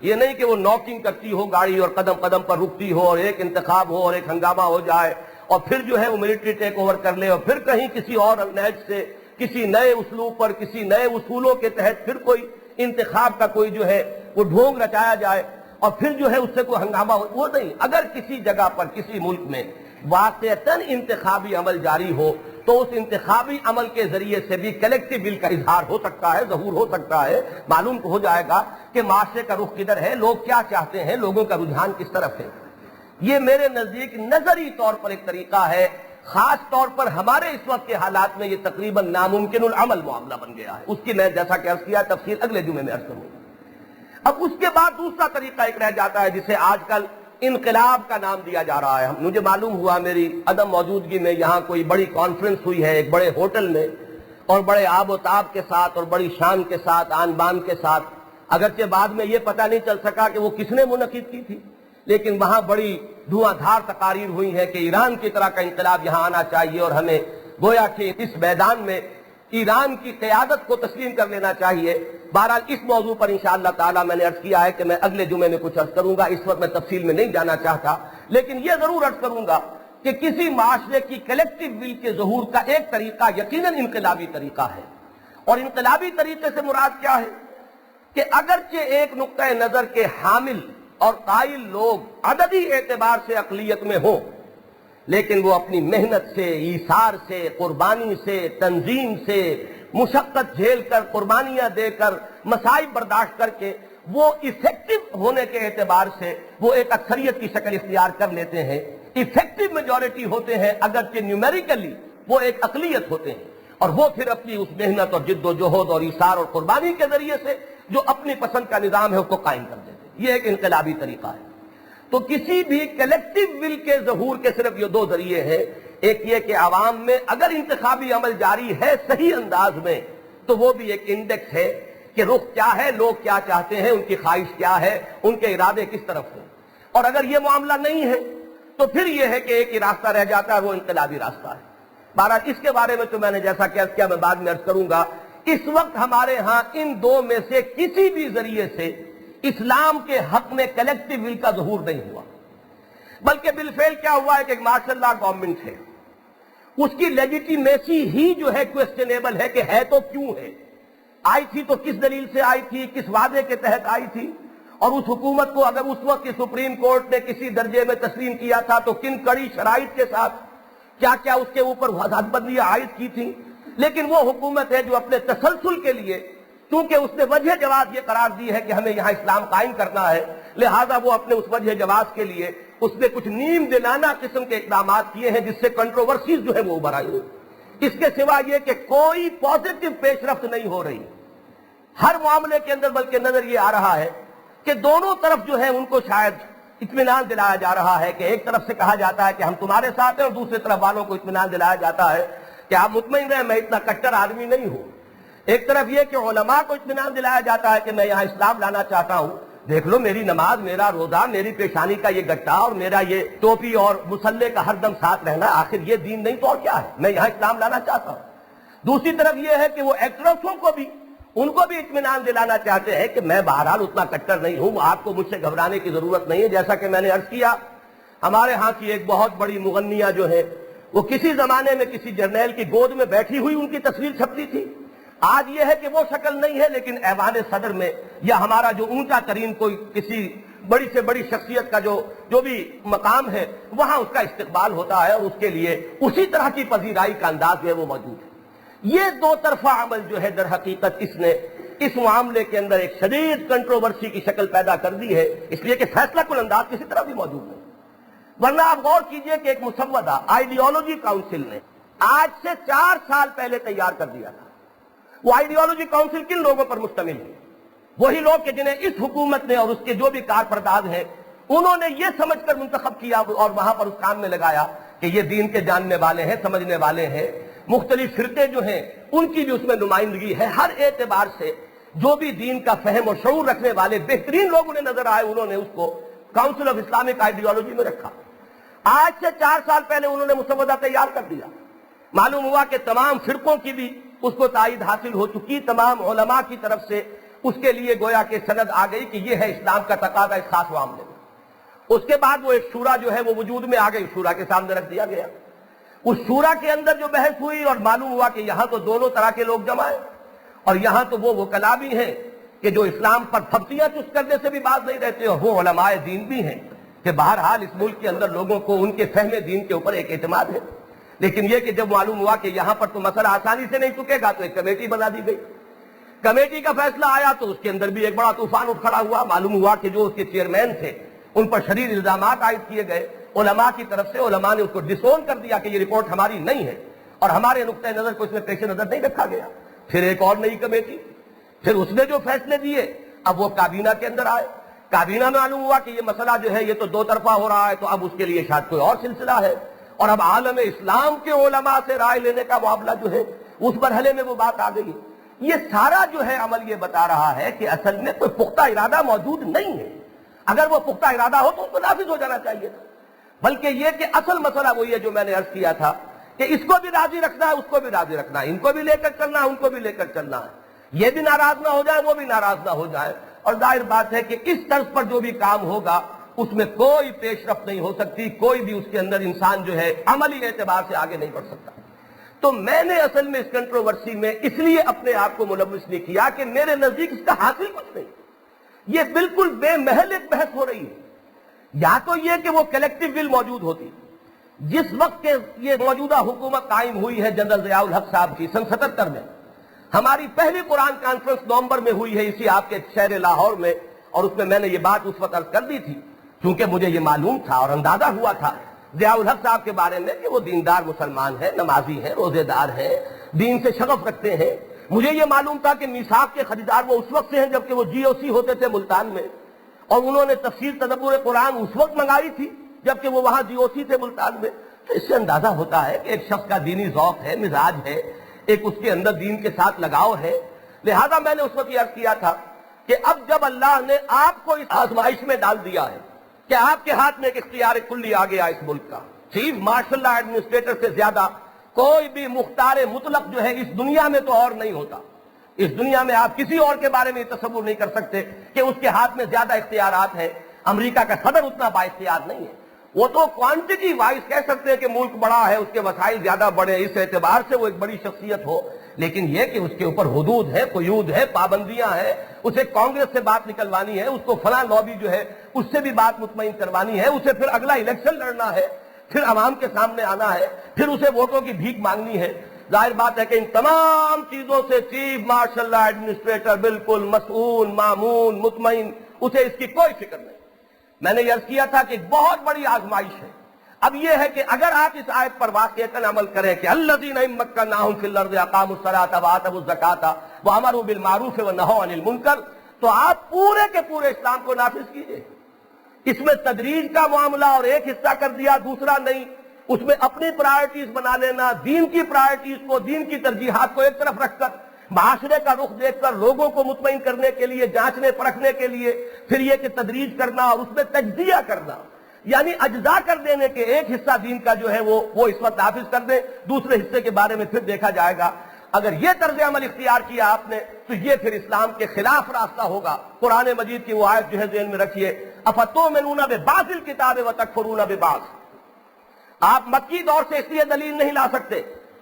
A: یہ نہیں کہ وہ ناکنگ کرتی ہو گاڑی اور قدم قدم پر رکتی ہو اور ایک انتخاب ہو اور ایک ہنگامہ ہو جائے اور پھر جو ہے وہ ملٹری ٹیک اوور کر لے اور پھر کہیں کسی اور نہج سے کسی نئے اسلوب پر کسی نئے اصولوں کے تحت پھر کوئی انتخاب کا کوئی جو ہے وہ ڈھونگ رچایا جائے اور پھر جو ہے اس سے کوئی ہنگامہ ہو، وہ نہیں۔ اگر کسی جگہ پر کسی ملک میں واقعتاً انتخابی عمل جاری ہو تو اس انتخابی عمل کے ذریعے سے بھی کلیکٹیو ول کا اظہار ہو سکتا ہے، ظہور ہو سکتا ہے، معلوم ہو جائے گا کہ معاشرے کا رخ کدھر ہے، لوگ کیا چاہتے ہیں، لوگوں کا رجحان کس طرف ہے۔ یہ میرے نزدیک نظری طور پر ایک طریقہ ہے، خاص طور پر ہمارے اس وقت کے حالات میں یہ تقریباً ناممکن العمل معاملہ بن گیا ہے۔ اس کی میں جیسا کہ عرض کیا تفصیل اگلے جمعے میں عرض کروں گا۔ اب اس کے بعد دوسرا طریقہ ایک رہ جاتا ہے جسے آج کل انقلاب کا نام دیا جا رہا ہے۔ مجھے معلوم ہوا میری عدم موجودگی میں یہاں کوئی بڑی کانفرنس ہوئی ہے ایک بڑے ہوٹل میں اور بڑے آب و تاب کے ساتھ اور بڑی شان کے ساتھ، آن بان کے ساتھ، اگرچہ بعد میں یہ پتہ نہیں چل سکا کہ وہ کس نے منعقد کی تھی، لیکن وہاں بڑی دھواں دھار تقاریر ہوئی ہیں کہ ایران کی طرح کا انقلاب یہاں آنا چاہیے اور ہمیں گویا کہ اس میدان میں ایران کی قیادت کو تسلیم کر لینا چاہیے۔ بہرحال اس موضوع پر انشاءاللہ تعالی میں نے عرض کیا ہے کہ میں اگلے جمعے میں کچھ عرض کروں گا، اس وقت میں تفصیل میں نہیں جانا چاہتا، لیکن یہ ضرور عرض کروں گا کہ کسی معاشرے کی کلیکٹیو ول کے ظہور کا ایک طریقہ یقیناً انقلابی طریقہ ہے۔ اور انقلابی طریقے سے مراد کیا ہے کہ اگرچہ ایک نقطہ نظر کے حامل اور قائل لوگ عددی اعتبار سے اقلیت میں ہوں، لیکن وہ اپنی محنت سے، ایثار سے، قربانی سے، تنظیم سے، مشقت جھیل کر، قربانیاں دے کر، مصائب برداشت کر کے وہ ایفیکٹو ہونے کے اعتبار سے وہ ایک اکثریت کی شکل اختیار کر لیتے ہیں، ایفیکٹو میجورٹی ہوتے ہیں، اگرچہ نیومیریکلی وہ ایک اقلیت ہوتے ہیں، اور وہ پھر اپنی اس محنت اور جد و جہد اور ایثار اور قربانی کے ذریعے سے جو اپنی پسند کا نظام ہے اس کو قائم کر دیتے ہیں۔ یہ ایک انقلابی طریقہ ہے۔ تو کسی بھی کلیکٹیو ول کے ظہور کے صرف یہ دو ذریعے ہیں، ایک یہ کہ عوام میں اگر انتخابی عمل جاری ہے صحیح انداز میں تو وہ بھی ایک انڈیکس ہے کہ رخ کیا ہے، لوگ کیا چاہتے ہیں، ان کی خواہش کیا ہے، ان کے ارادے کس طرف ہیں۔ اور اگر یہ معاملہ نہیں ہے تو پھر یہ ہے کہ ایک ہی راستہ رہ جاتا ہے، وہ انقلابی راستہ ہے۔ بہرحال اس کے بارے میں تو میں نے جیسا کہ عرض کیا، میں بعد میں عرض کروں گا۔ اس وقت ہمارے ہاں ان دو میں سے کسی بھی ذریعے سے اسلام کے حق میں کلیکٹیو ول کا ظہور نہیں ہوا، بلکہ بالفعل کیا ہوا ہے کہ ایک مارشل لا گورنمنٹ ہے، اس کی لیجیٹیمیسی ہی جو ہے کوسچنیبل ہے کہ ہے تو کیوں ہے، آئی تھی تو کس دلیل سے آئی تھی، کس وعدے کے تحت آئی تھی، اور اس حکومت کو اگر اس وقت کی سپریم کورٹ نے کسی درجے میں تسلیم کیا تھا تو کن کڑی شرائط کے ساتھ کیا کیا اس کے اوپر حد بندیاں عائد کی تھیں۔ لیکن وہ حکومت ہے جو اپنے تسلسل کے لیے، کیونکہ اس نے وجہ جواز یہ قرار دی ہے کہ ہمیں یہاں اسلام قائم کرنا ہے، لہذا وہ اپنے اس وجہ جواز کے لیے اس نے کچھ نیم دلانہ قسم کے اقدامات کیے ہیں جس سے کنٹروورسیز جو ہے وہ ابھر آئی۔ اس کے سوا یہ کہ کوئی پازیٹو پیش رفت نہیں ہو رہی ہر معاملے کے اندر، بلکہ نظر یہ آ رہا ہے کہ دونوں طرف جو ہے ان کو شاید اطمینان دلایا جا رہا ہے کہ ایک طرف سے کہا جاتا ہے کہ ہم تمہارے ساتھ ہیں اور دوسری طرف والوں کو اطمینان دلایا جاتا ہے کہ آپ مطمئن رہیں میں اتنا کٹر آدمی نہیں ہوں۔ ایک طرف یہ کہ علماء کو اطمینان دلایا جاتا ہے کہ میں یہاں اسلام لانا چاہتا ہوں، دیکھ لو میری نماز، میرا روزہ، میری پیشانی کا یہ گٹا اور میرا یہ ٹوپی اور مسلح کا ہر دم ساتھ رہنا، آخر یہ دین نہیں تو اور کیا ہے، میں یہاں اسلام لانا چاہتا ہوں۔ دوسری طرف یہ ہے کہ وہ ایکٹرسوں کو بھی ان کو بھی اطمینان دلانا چاہتے ہیں کہ میں بہرحال اتنا کٹر نہیں ہوں، آپ کو مجھ سے گھبرانے کی ضرورت نہیں ہے۔ جیسا کہ میں نے عرض کیا، ہمارے ہاں کی ایک بہت بڑی مغنیہ جو ہے وہ کسی زمانے میں کسی جرنیل کی گود میں بیٹھی ہوئی ان کی تصویر چھپتی تھی، آج یہ ہے کہ وہ شکل نہیں ہے، لیکن ایوان صدر میں یا ہمارا جو اونچا ترین کوئی کسی بڑی سے بڑی شخصیت کا جو بھی مقام ہے وہاں اس کا استقبال ہوتا ہے اور اس کے لیے اسی طرح کی پذیرائی کا انداز جو ہے وہ موجود ہے۔ یہ دو طرفہ عمل جو ہے در حقیقت اس نے اس معاملے کے اندر ایک شدید کنٹروورسی کی شکل پیدا کر دی ہے، اس لیے کہ فیصلہ کن انداز کسی طرح بھی موجود نہیں۔ ورنہ آپ غور کیجئے کہ ایک مسودہ آئیڈیالوجی کاؤنسل نے آج سے 4 سال پہلے تیار کر دیا تھا۔ وہ آئیڈیالوجی کاؤنسل کن لوگوں پر مشتمل ہے؟ وہی لوگ کہ جنہیں اس حکومت نے اور اس کے جو بھی کارپرداز ہیں انہوں نے یہ سمجھ کر منتخب کیا اور وہاں پر اس کام میں لگایا کہ یہ دین کے جاننے والے ہیں، سمجھنے والے ہیں، مختلف فرقے جو ہیں ان کی بھی اس میں نمائندگی ہے، ہر اعتبار سے جو بھی دین کا فہم اور شعور رکھنے والے بہترین لوگ انہیں نظر آئے انہوں نے اس کو کاؤنسل آف اسلامک آئیڈیالوجی میں رکھا۔ آج سے 4 سال پہلے انہوں نے مسودہ تیار کر دیا۔ معلوم ہوا کہ تمام فرقوں کی بھی اس کو تائید حاصل ہو چکی، تمام علماء کی طرف سے اس کے لیے گویا کہ سند آ گئی کہ یہ ہے اسلام کا تقاضا اس خاص معاملے میں۔ اس کے بعد وہ ایک شورا جو ہے وہ وجود میں آ گئی، شورا کے سامنے رکھ دیا گیا۔ اس شورا کے اندر جو بحث ہوئی اور معلوم ہوا کہ یہاں تو دونوں طرح کے لوگ جمع ہیں، اور یہاں تو وہ وکلا بھی ہیں کہ جو اسلام پر پھپتیاں چست کرنے سے بھی باز نہیں رہتے، اور وہ علماء دین بھی ہیں کہ بہرحال اس ملک کے اندر لوگوں کو ان کے فہم دین کے اوپر ایک اعتماد ہے۔ لیکن یہ کہ جب معلوم ہوا کہ یہاں پر تو مسئلہ آسانی سے نہیں چکے گا تو ایک کمیٹی بنا دی گئی۔ کمیٹی کا فیصلہ آیا تو اس کے اندر بھی ایک بڑا طوفان اٹھ کھڑا ہوا۔ معلوم ہوا کہ جو اس کے چیئرمین تھے ان پر شدید الزامات عائد کیے گئے علماء کی طرف سے۔ علماء نے اس کو ڈسون کر دیا کہ یہ رپورٹ ہماری نہیں ہے اور ہمارے نقطہ نظر کو اس میں پیش نظر نہیں رکھا گیا۔ پھر ایک اور نئی کمیٹی، پھر اس نے جو فیصلے دیے اب وہ کابینہ کے اندر آئے۔ کابینہ میں معلوم ہوا کہ یہ مسئلہ جو ہے یہ تو دو طرفہ ہو رہا ہے، تو اب اس کے لیے شاید کوئی اور سلسلہ ہے، اور اب عالم اسلام کے علماء سے رائے لینے کا معاملہ جو ہے اس مرحلے میں وہ بات آ گئی۔ یہ سارا جو ہے عمل یہ بتا رہا ہے کہ اصل میں کوئی پختہ ارادہ موجود نہیں ہے۔ اگر وہ پختہ ارادہ ہو تو اس کو نافذ ہو جانا چاہیے تھا، بلکہ یہ کہ اصل مسئلہ وہی ہے جو میں نے عرض کیا تھا کہ اس کو بھی راضی رکھنا ہے، اس کو بھی راضی رکھنا ہے، ان کو بھی لے کر چلنا ہے، ان کو بھی لے کر چلنا ہے، یہ بھی ناراض نہ ہو جائے وہ بھی ناراض نہ ہو جائے۔ اور ظاہر بات ہے کہ اس طرز پر جو بھی کام ہوگا اس میں کوئی پیش رفت نہیں ہو سکتی، کوئی بھی اس کے اندر انسان جو ہے عملی اعتبار سے آگے نہیں بڑھ سکتا۔ تو میں نے اصل میں اس کنٹروورسی میں اس لیے اپنے آپ کو ملوث نہیں کیا کہ میرے نزدیک اس کا حاصل کچھ نہیں، یہ بالکل بے محل ایک بحث ہو رہی ہے۔ یا تو یہ کہ وہ کلیکٹیو ول موجود ہوتی، جس وقت کے یہ موجودہ حکومت قائم ہوئی ہے جنرل ضیاء الحق صاحب کی سن 77 میں، ہماری پہلی قرآن کانفرنس نومبر میں ہوئی ہے اسی آپ کے شہر لاہور میں، اور اس میں میں نے یہ بات اس وقت عرض کر دی تھی کیونکہ مجھے یہ معلوم تھا اور اندازہ ہوا تھا ضیاء الحق صاحب کے بارے میں کہ وہ دیندار مسلمان ہیں، نمازی ہیں، روزے دار ہیں، دین سے شغف رکھتے ہیں۔ مجھے یہ معلوم تھا کہ میثاق کے خریدار وہ اس وقت سے ہیں جبکہ وہ جی او سی ہوتے تھے ملتان میں، اور انہوں نے تفسیر تدبر قرآن اس وقت منگائی تھی جبکہ وہ وہاں جی او سی تھے ملتان میں۔ تو اس سے اندازہ ہوتا ہے کہ ایک شخص کا دینی ذوق ہے، مزاج ہے، ایک اس کے اندر دین کے ساتھ لگاؤ ہے۔ لہذا میں نے اس وقت یہ عرض کیا تھا کہ اب جب اللہ نے آپ کو اس آزمائش میں ڈال دیا ہے کہ آپ کے ہاتھ میں ایک اختیار کلی آ گیا اس ملک کا، چیف مارشل لا ایڈمنسٹریٹر سے زیادہ کوئی بھی مختار مطلق جو ہے اس دنیا میں تو اور نہیں ہوتا۔ اس دنیا میں آپ کسی اور کے بارے میں تصور نہیں کر سکتے کہ اس کے ہاتھ میں زیادہ اختیارات ہیں۔ امریکہ کا صدر اتنا با اختیار نہیں ہے، وہ تو کوانٹٹی وائز کہہ سکتے ہیں کہ ملک بڑا ہے، اس کے وسائل زیادہ بڑے، اس اعتبار سے وہ ایک بڑی شخصیت ہو، لیکن یہ کہ اس کے اوپر حدود ہے، قیود ہے، پابندیاں ہیں، اسے کانگریس سے بات نکلوانی ہے، اس کو فلاں لابی جو ہے اس سے بھی بات مطمئن کروانی ہے، اسے پھر اگلا الیکشن لڑنا ہے، پھر عوام کے سامنے آنا ہے، پھر اسے ووٹوں کی بھیک مانگنی ہے۔ ظاہر بات ہے کہ ان تمام چیزوں سے چیف مارشل لا ایڈمنسٹریٹر بالکل مسئول، مامون، مطمئن، اسے اس کی کوئی فکر نہیں۔ میں نے یہ عرض کیا تھا کہ ایک بہت بڑی آزمائش ہے۔ اب یہ ہے کہ اگر آپ اس آیت پر واقعتاً عمل کریں کہ الذین ان مکناہم فی الارض اقاموا الصلاۃ وآتوا الزکاۃ وامروا بالمعروف ونہوا عن المنکر، تو آپ پورے کے پورے اسلام کو نافذ کیجئے۔ اس میں تدریج کا معاملہ اور ایک حصہ کر دیا دوسرا نہیں، اس میں اپنی پرائرٹیز بنا لینا، دین کی پرائرٹیز کو، دین کی ترجیحات کو ایک طرف رکھ کر معاشرے کا رخ دیکھ کر لوگوں کو مطمئن کرنے کے لیے، جانچنے پرکھنے کے لیے، پھر یہ کہ تدریج کرنا اور اس میں تجزیہ کرنا، یعنی اجزا کر دینے کے ایک حصہ دین کا جو ہے وہ اس وقت نافذ کر دیں، دوسرے حصے کے بارے میں پھر دیکھا جائے گا۔ اگر یہ طرز عمل اختیار کیا آپ نے تو یہ پھر اسلام کے خلاف راستہ ہوگا۔ قرآن مجید کی وہ آیت جو ہے ذہن میں رکھیے، افتؤمنون ببعض الکتاب وتکفرون ببعض۔ آپ مکی دور سے اس لیے دلیل نہیں لا سکتے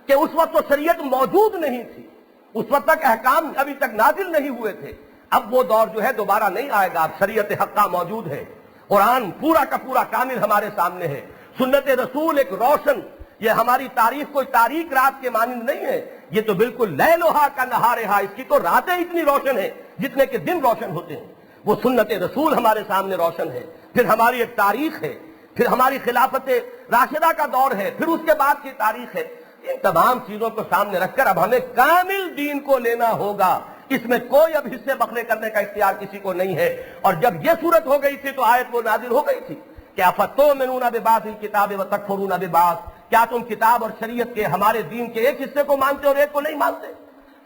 A: کہ اس وقت تو شریعت موجود نہیں تھی، اس وقت تک احکام ابھی تک نازل نہیں ہوئے تھے۔ اب وہ دور جو ہے دوبارہ نہیں آئے گا، اب شریعت حقہ موجود ہے، قرآن پورا کا پورا کامل ہمارے سامنے ہے، سنت رسول ایک روشن، یہ ہماری تاریخ کوئی تاریک رات کے مانند نہیں ہے، یہ تو بالکل لیلھا کا نہارھا، اس کی تو راتیں اتنی روشن ہیں جتنے کہ دن روشن ہوتے ہیں۔ وہ سنت رسول ہمارے سامنے روشن ہے، پھر ہماری ایک تاریخ ہے، پھر ہماری خلافت راشدہ کا دور ہے، پھر اس کے بعد کی تاریخ ہے۔ ان تمام چیزوں کو سامنے رکھ کر اب ہمیں کامل دین کو لینا ہوگا، اس میں کوئی اب حصے بخلے کرنے کا اختیار کسی کو نہیں ہے۔ اور جب یہ صورت ہو گئی تھی تو آیت وہ نازل ہو گئی تھی کہ افتؤمنون ببعض الکتاب وتکفرون ببعض، کیا تم کتاب اور شریعت کے ہمارے دین کے ایک حصے کو مانتے اور ایک کو نہیں مانتے؟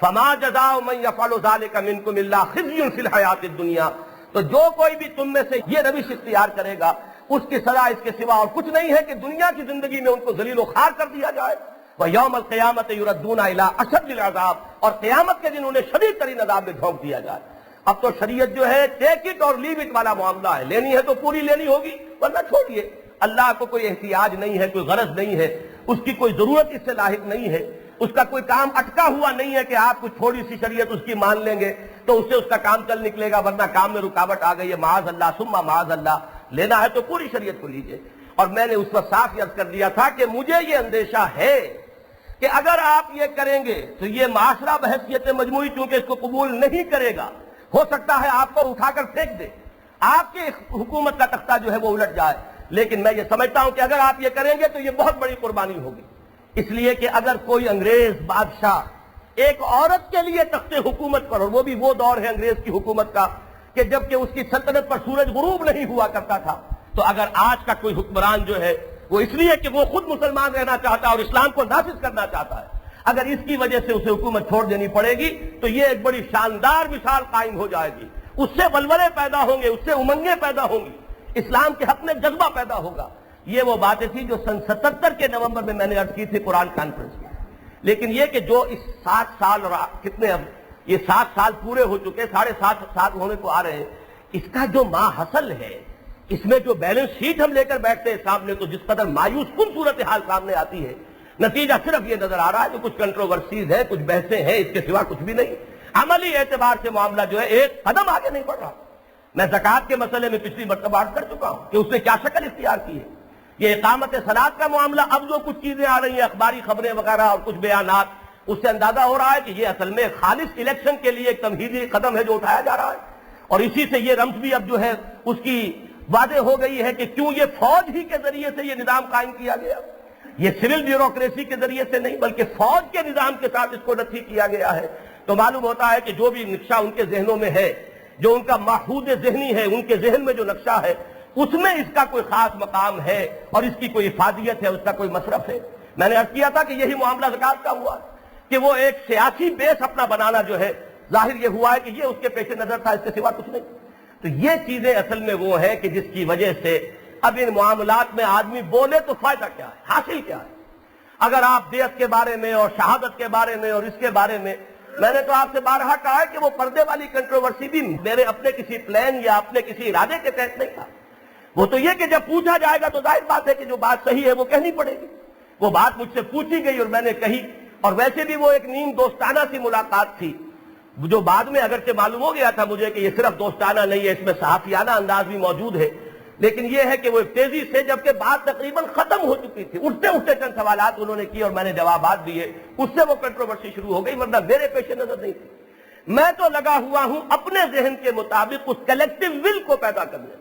A: فما جزاء من یفعل ذلک منکم الا خزی فی الحیاۃ الدنیا، تو جو کوئی بھی تم میں سے یہ روش اختیار کرے گا اس کی سزا اس کے سوا اور کچھ نہیں ہے کہ دنیا کی زندگی میں ان کو ذلیل و خوار کر دیا جائے۔ وَيَوْمَ الْقِيَامَةِ يُرَدُّونَ إِلَىٰ أَشَدِّ الْعَذَابِ، اور قیامت کے دن انہیں شدید ترین عذاب میں جھونک دیا جائے۔ اب تو شریعت جو ہے ٹیک اٹ اور لیو اٹ والا معاملہ ہے، لینی ہے تو پوری لینی ہوگی ورنہ چھوڑیے۔ اللہ کو کوئی احتیاج نہیں ہے، کوئی غرض نہیں ہے، اس کی کوئی ضرورت اس سے لاحق نہیں ہے، اس کا کوئی کام اٹکا ہوا نہیں ہے کہ آپ کچھ تھوڑی سی شریعت اس کی مان لیں گے تو اس سے اس کا کام چل نکلے گا، ورنہ کام میں رکاوٹ آ گئی ہے، معاذ اللہ ثم معاذ اللہ۔ لینا ہے تو پوری شریعت کو لیجئے۔ اور میں نے اس وقت صاف عرض کر دیا تھا کہ مجھے یہ اندیشہ ہے کہ اگر آپ یہ کریں گے تو یہ معاشرہ بحیثیت مجموعی چونکہ اس کو قبول نہیں کرے گا، ہو سکتا ہے آپ کو اٹھا کر پھینک دے، آپ کی حکومت کا تختہ جو ہے وہ الٹ جائے، لیکن میں یہ سمجھتا ہوں کہ اگر آپ یہ کریں گے تو یہ بہت بڑی قربانی ہوگی، اس لیے کہ اگر کوئی انگریز بادشاہ ایک عورت کے لیے تخت حکومت پر، اور وہ بھی وہ دور ہے انگریز کی حکومت کا کہ جبکہ اس کی سلطنت پر سورج غروب نہیں ہوا کرتا تھا، تو اگر آج کا کوئی حکمران جو ہے وہ اس لیے کہ وہ خود مسلمان رہنا چاہتا ہے اور اسلام کو نافذ کرنا چاہتا ہے، اگر اس کی وجہ سے اسے حکومت چھوڑ دینی پڑے گی تو یہ ایک بڑی شاندار مثال قائم ہو جائے گی، اس سے ولولے پیدا ہوں گے، اس سے امنگیں پیدا ہوں گی، اسلام کے حق میں جذبہ پیدا ہوگا۔ یہ وہ باتیں تھیں جو سن 77 کے نومبر میں نے عرض کی تھی قرآن کانفرنس میں، لیکن یہ کہ جو اس 7 سال اور کتنے اب یہ 7 سال پورے ہو چکے، 7.5 سال ہونے کو آ رہے ہیں، اس کا جو ماحصل ہے، اس میں جو بیلنس شیٹ ہم لے کر بیٹھتے ہیں سامنے تو جس قدر مایوس کن صورتحال سامنے آتی ہے، نتیجہ صرف یہ نظر آ رہا ہے کہ کچھ کنٹروورسیز ہیں، کچھ بحثیں ہیں، اس کے سوا کچھ بھی نہیں، عملی اعتبار سے معاملہ جو ہے ایک قدم آگے نہیں بڑھ رہا۔ میں زکوٰۃ کے مسئلے میں پچھلی مرتبہ عرض کر چکا ہوں کہ اس نے کیا شکل اختیار کی ہے۔ یہ اقامت صلاۃ کا معاملہ، اب جو کچھ چیزیں آ رہی ہیں، اخباری خبریں وغیرہ اور کچھ بیانات، اس سے اندازہ ہو رہا ہے کہ یہ اصل میں خالص الیکشن کے لیے ایک تمہیدی قدم ہے جو اٹھایا جا رہا ہے، اور اسی سے یہ رمز بھی اب جو ہے اس کی واضح ہو گئی ہے کہ کیوں یہ فوج ہی کے ذریعے سے یہ نظام قائم کیا گیا، یہ سول بیوروکریسی کے ذریعے سے نہیں بلکہ فوج کے نظام کے ساتھ اس کو نتھی کیا گیا ہے۔ تو معلوم ہوتا ہے کہ جو بھی نقشہ ان کے ذہنوں میں ہے، جو ان کا ماحود ذہنی ہے، ان کے ذہن میں جو نقشہ ہے، اس میں اس کا کوئی خاص مقام ہے اور اس کی کوئی افادیت ہے، اس کا کوئی مصرف ہے۔ میں نے عرض کیا تھا کہ یہی معاملہ زکوٰۃ کا ہوا کہ وہ ایک سیاسی بیس اپنا بنانا جو ہے، ظاہر یہ ہوا ہے کہ یہ اس کے پیش نظر تھا، اس کے سوا کچھ نہیں۔ تو یہ چیزیں اصل میں وہ ہیں کہ جس کی وجہ سے اب ان معاملات میں آدمی بولے تو فائدہ کیا ہے، حاصل کیا ہے۔ اگر آپ دیت کے بارے میں اور شہادت کے بارے میں اور اس کے بارے میں نے تو آپ سے بارہا کہا ہے کہ وہ پردے والی کنٹروورسی بھی میرے اپنے کسی پلان یا اپنے کسی ارادے کے تحت نہیں تھا، وہ تو یہ کہ جب پوچھا جائے گا تو ظاہر بات ہے کہ جو بات صحیح ہے وہ کہنی پڑے گی۔ وہ بات مجھ سے پوچھی گئی اور میں نے کہی، اور ویسے بھی وہ ایک نیم دوستانہ سی ملاقات تھی، جو بعد میں اگرچہ معلوم ہو گیا تھا مجھے کہ یہ صرف دوستانہ نہیں ہے، اس میں صحافیانہ انداز بھی موجود ہے، لیکن یہ ہے کہ وہ تیزی سے جبکہ بات تقریباً ختم ہو چکی تھی، اٹھتے چند سوالات انہوں نے کیے اور میں نے جوابات دیے، اس سے وہ کنٹروورسی شروع ہو گئی، ورنہ میرے پیش نظر نہیں تھی۔ میں تو لگا ہوا ہوں اپنے ذہن کے مطابق اس کلیکٹیو ول کو پیدا کرنے میں۔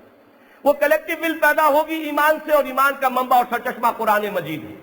A: وہ کلیکٹیو ول پیدا ہوگی ایمان سے، اور ایمان کا منبع اور سرچشمہ قرآن مجید ہے۔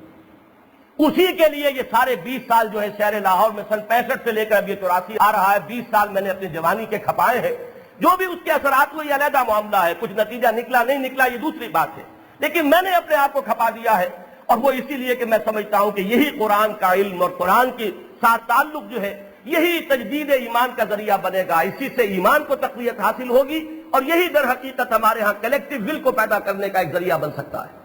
A: اسی کے لیے یہ سارے 20 سال جو ہے شہر لاہور میں سن 65 سے لے کر اب یہ 84 آ رہا ہے، 20 سال میں نے اپنی جوانی کے کھپائے ہیں۔ جو بھی اس کے اثرات ہوئے یہ علیحدہ معاملہ ہے، کچھ نتیجہ نکلا نہیں نکلا یہ دوسری بات ہے، لیکن میں نے اپنے آپ کو کھپا دیا ہے، اور وہ اسی لیے کہ میں سمجھتا ہوں کہ یہی قرآن کا علم اور قرآن کے ساتھ تعلق جو ہے یہی تجدید ایمان کا ذریعہ بنے گا، اسی سے ایمان کو تقویت حاصل ہوگی، اور یہی در حقیقت ہمارے ہاں کلیکٹیو ول کو پیدا کرنے کا ایک ذریعہ بن سکتا ہے۔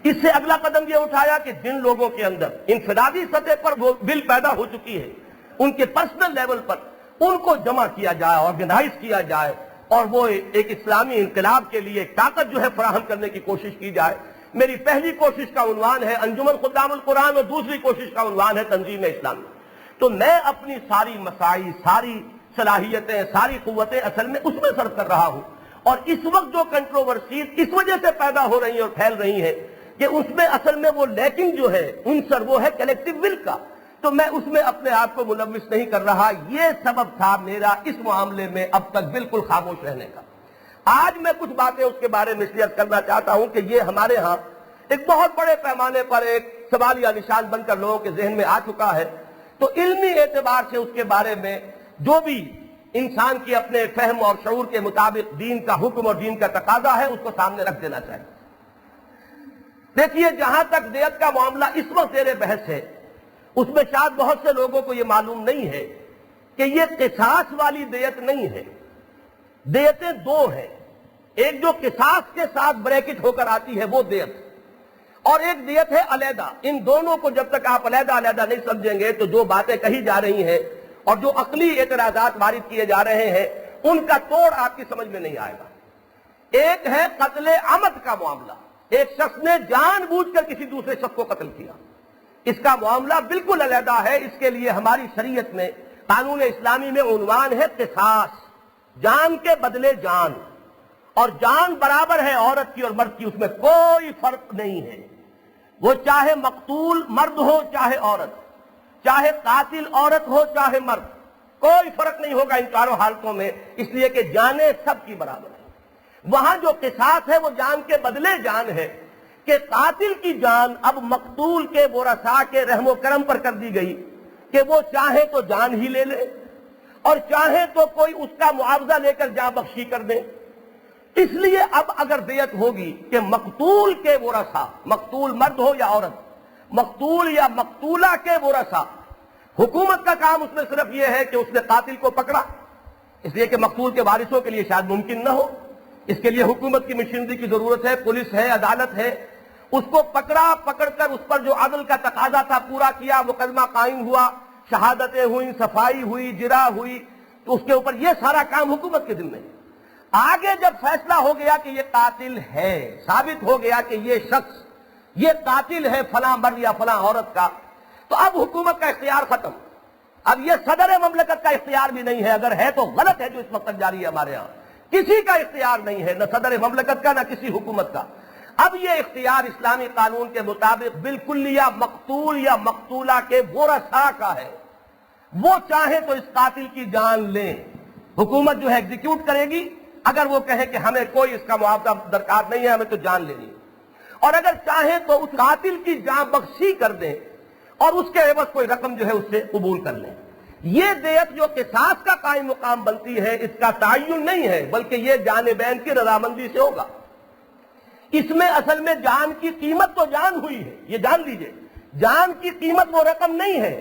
A: اس سے اگلا قدم یہ اٹھایا کہ جن لوگوں کے اندر انفرادی سطح پر وہ ول پیدا ہو چکی ہے، ان کے پرسنل لیول پر ان کو جمع کیا جائے، آرگنائز کیا جائے، اور وہ ایک اسلامی انقلاب کے لیے ایک طاقت جو ہے فراہم کرنے کی کوشش کی جائے۔ میری پہلی کوشش کا عنوان ہے انجمن خدام القرآن، اور دوسری کوشش کا عنوان ہے تنظیم اسلامی۔ تو میں اپنی ساری مساعی، ساری صلاحیتیں، ساری قوتیں اصل میں اس میں صرف کر رہا ہوں، اور اس وقت جو کنٹروورسیز اس وجہ سے پیدا ہو رہی ہیں اور پھیل رہی ہیں کہ اس میں اصل میں وہ لیکنگ جو ہے عنصر وہ ہے کلیکٹیو ول کا، تو میں اس میں اپنے آپ کو ملوث نہیں کر رہا۔ یہ سبب تھا میرا اس معاملے میں اب تک بالکل خاموش رہنے کا۔ آج میں کچھ باتیں اس کے بارے میں شیئر کرنا چاہتا ہوں کہ یہ ہمارے ہاں ایک بہت بڑے پیمانے پر ایک سوالیہ نشان بن کر لوگوں کے ذہن میں آ چکا ہے، تو علمی اعتبار سے اس کے بارے میں جو بھی انسان کی اپنے فہم اور شعور کے مطابق دین کا حکم اور دین کا تقاضا ہے اس کو سامنے رکھ دینا چاہیے۔ دیکھیے، جہاں تک دیت کا معاملہ اس وقت زیر بحث ہے، اس میں شاید بہت سے لوگوں کو یہ معلوم نہیں ہے کہ یہ قصاص والی دیت نہیں ہے۔ دیتیں دو ہیں، ایک جو قصاص کے ساتھ بریکٹ ہو کر آتی ہے وہ دیت، اور ایک دیت ہے علیحدہ. ان دونوں کو جب تک آپ علیحدہ علیحدہ نہیں سمجھیں گے تو جو باتیں کہی جا رہی ہیں اور جو عقلی اعتراضات وارد کیے جا رہے ہیں ان کا توڑ آپ کی سمجھ میں نہیں آئے گا. ایک ہے قتل عمد کا معاملہ. ایک شخص نے جان بوجھ کر کسی دوسرے شخص کو قتل کیا. اس کا معاملہ بالکل علیحدہ ہے. اس کے لیے ہماری شریعت میں قانون اسلامی میں عنوان ہے قصاص. جان کے بدلے جان. اور جان برابر ہے عورت کی اور مرد کی, اس میں کوئی فرق نہیں ہے. وہ چاہے مقتول مرد ہو چاہے عورت, چاہے قاتل عورت ہو چاہے مرد, کوئی فرق نہیں ہوگا ان چاروں حالتوں میں, اس لیے کہ جانیں سب کی برابر ہے. وہاں جو قصاص ہے وہ جان کے بدلے جان ہے کہ قاتل کی جان اب مقتول کے ورثاء کے رحم و کرم پر کر دی گئی کہ وہ چاہے تو جان ہی لے لے اور چاہے تو کوئی اس کا معاوضہ لے کر جان بخشی کر دے. اس لیے اب اگر دیت ہوگی کہ مقتول کے ورثاء, مقتول مرد ہو یا عورت, مقتول یا مقتولہ کے ورثاء, حکومت کا کام اس میں صرف یہ ہے کہ اس نے قاتل کو پکڑا, اس لیے کہ مقتول کے وارثوں کے لیے شاید ممکن نہ ہو, اس کے لیے حکومت کی مشینری کی ضرورت ہے, پولیس ہے, عدالت ہے. اس کو پکڑا, پکڑ کر اس پر جو عدل کا تقاضا تھا پورا کیا, مقدمہ قائم ہوا, شہادتیں ہوئیں, صفائی ہوئی, جرح ہوئی, تو اس کے اوپر یہ سارا کام حکومت کے ذمہ ہے. آگے جب فیصلہ ہو گیا کہ یہ قاتل ہے, ثابت ہو گیا کہ یہ شخص یہ قاتل ہے فلاں مرد یا فلاں عورت کا, تو اب حکومت کا اختیار ختم. اب یہ صدر مملکت کا اختیار بھی نہیں ہے, اگر ہے تو غلط ہے جو اس وقت جاری ہے ہمارے ہاں. کسی کا اختیار نہیں ہے, نہ صدر مملکت کا نہ کسی حکومت کا. اب یہ اختیار اسلامی قانون کے مطابق بالکل یا مقتول یا مقتولہ کے ورثاء کا ہے. وہ چاہے تو اس قاتل کی جان لیں, حکومت جو ہے ایگزیکیوٹ کرے گی. اگر وہ کہے کہ ہمیں کوئی اس کا معاوضہ درکار نہیں ہے, ہمیں تو جان لینی ہے, اور اگر چاہیں تو اس قاتل کی جان بخشی کر دیں اور اس کے عوض کوئی رقم جو ہے اس سے قبول کر لیں. یہ دیت جو قصاص کا قائم مقام بنتی ہے اس کا تعین نہیں ہے, بلکہ یہ جانبین کی رضامندی سے ہوگا. اس میں اصل میں جان کی قیمت تو جان ہوئی ہے, یہ جان لیجئے, جان کی قیمت وہ رقم نہیں ہے.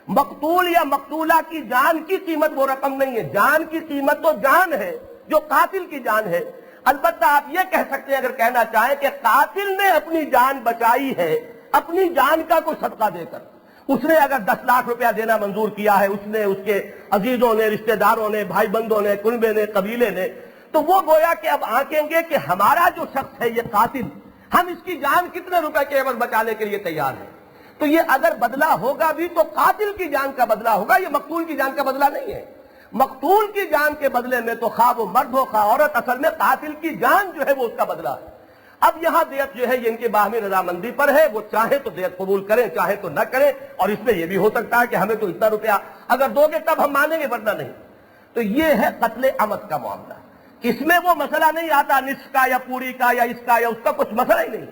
A: مقتول یا مقتولہ کی جان کی قیمت وہ رقم نہیں ہے, جان کی قیمت تو جان ہے جو قاتل کی جان ہے. البتہ آپ یہ کہہ سکتے ہیں اگر کہنا چاہیں کہ قاتل نے اپنی جان بچائی ہے اپنی جان کا کوئی صدقہ دے کر. اس نے اگر 10 لاکھ روپیہ دینا منظور کیا ہے, اس نے, اس کے عزیزوں نے, رشتہ داروں نے, بھائی بندوں نے, کنبے نے, قبیلے نے, تو وہ گویا کہ اب آنکیں گے کہ ہمارا جو شخص ہے یہ قاتل, ہم اس کی جان کتنے روپے کے عوض بچانے کے لیے تیار ہیں. تو یہ اگر بدلہ ہوگا بھی تو قاتل کی جان کا بدلہ ہوگا, یہ مقتول کی جان کا بدلہ نہیں ہے. مقتول کی جان کے بدلے میں تو خواہ وہ مرد ہو خواہ عورت, اصل میں قاتل کی جان جو ہے وہ اس کا بدلہ ہے. اب یہاں دیت جو ہے یہ ان کے باہمی رضامندی پر ہے, وہ چاہیں تو دیت قبول کریں چاہیں تو نہ کریں, اور اس میں یہ بھی ہو سکتا ہے کہ ہمیں تو اتنا روپیہ اگر دو گے تب ہم مانیں گے ورنہ نہیں. تو یہ ہے قتل عمد کا معاملہ. اس میں وہ مسئلہ نہیں آتا نصف کا یا پوری کا یا اس کا یا اس کا, کچھ مسئلہ ہی نہیں.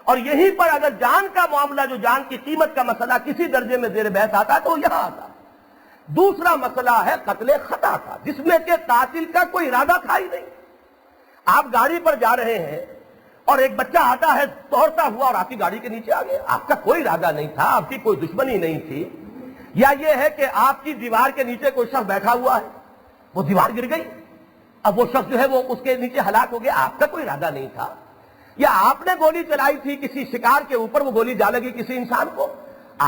A: اور یہیں پر اگر جان کا معاملہ, جو جان کی قیمت کا مسئلہ کسی درجے میں زیر بحث آتا ہے تو یہاں آتا. دوسرا مسئلہ ہے قتل خطا کا, جس میں کہ قاتل کا کوئی ارادہ تھا ہی نہیں. آپ گاڑی پر جا رہے ہیں اور ایک بچہ آتا ہے دوڑتا ہوا اور آپ کی گاڑی کے نیچے آ گیا, آپ کا کوئی ارادہ نہیں تھا, آپ کی کوئی دشمنی نہیں تھی. یا یہ ہے کہ آپ کی دیوار کے نیچے کوئی شخص بیٹھا ہوا ہے, وہ دیوار گر گئی, اب وہ شخص جو ہے وہ اس کے نیچے ہلاک ہو گیا, آپ کا کوئی ارادہ نہیں تھا. یا آپ نے گولی چلائی تھی کسی شکار کے اوپر, وہ گولی جا لگی کسی انسان کو,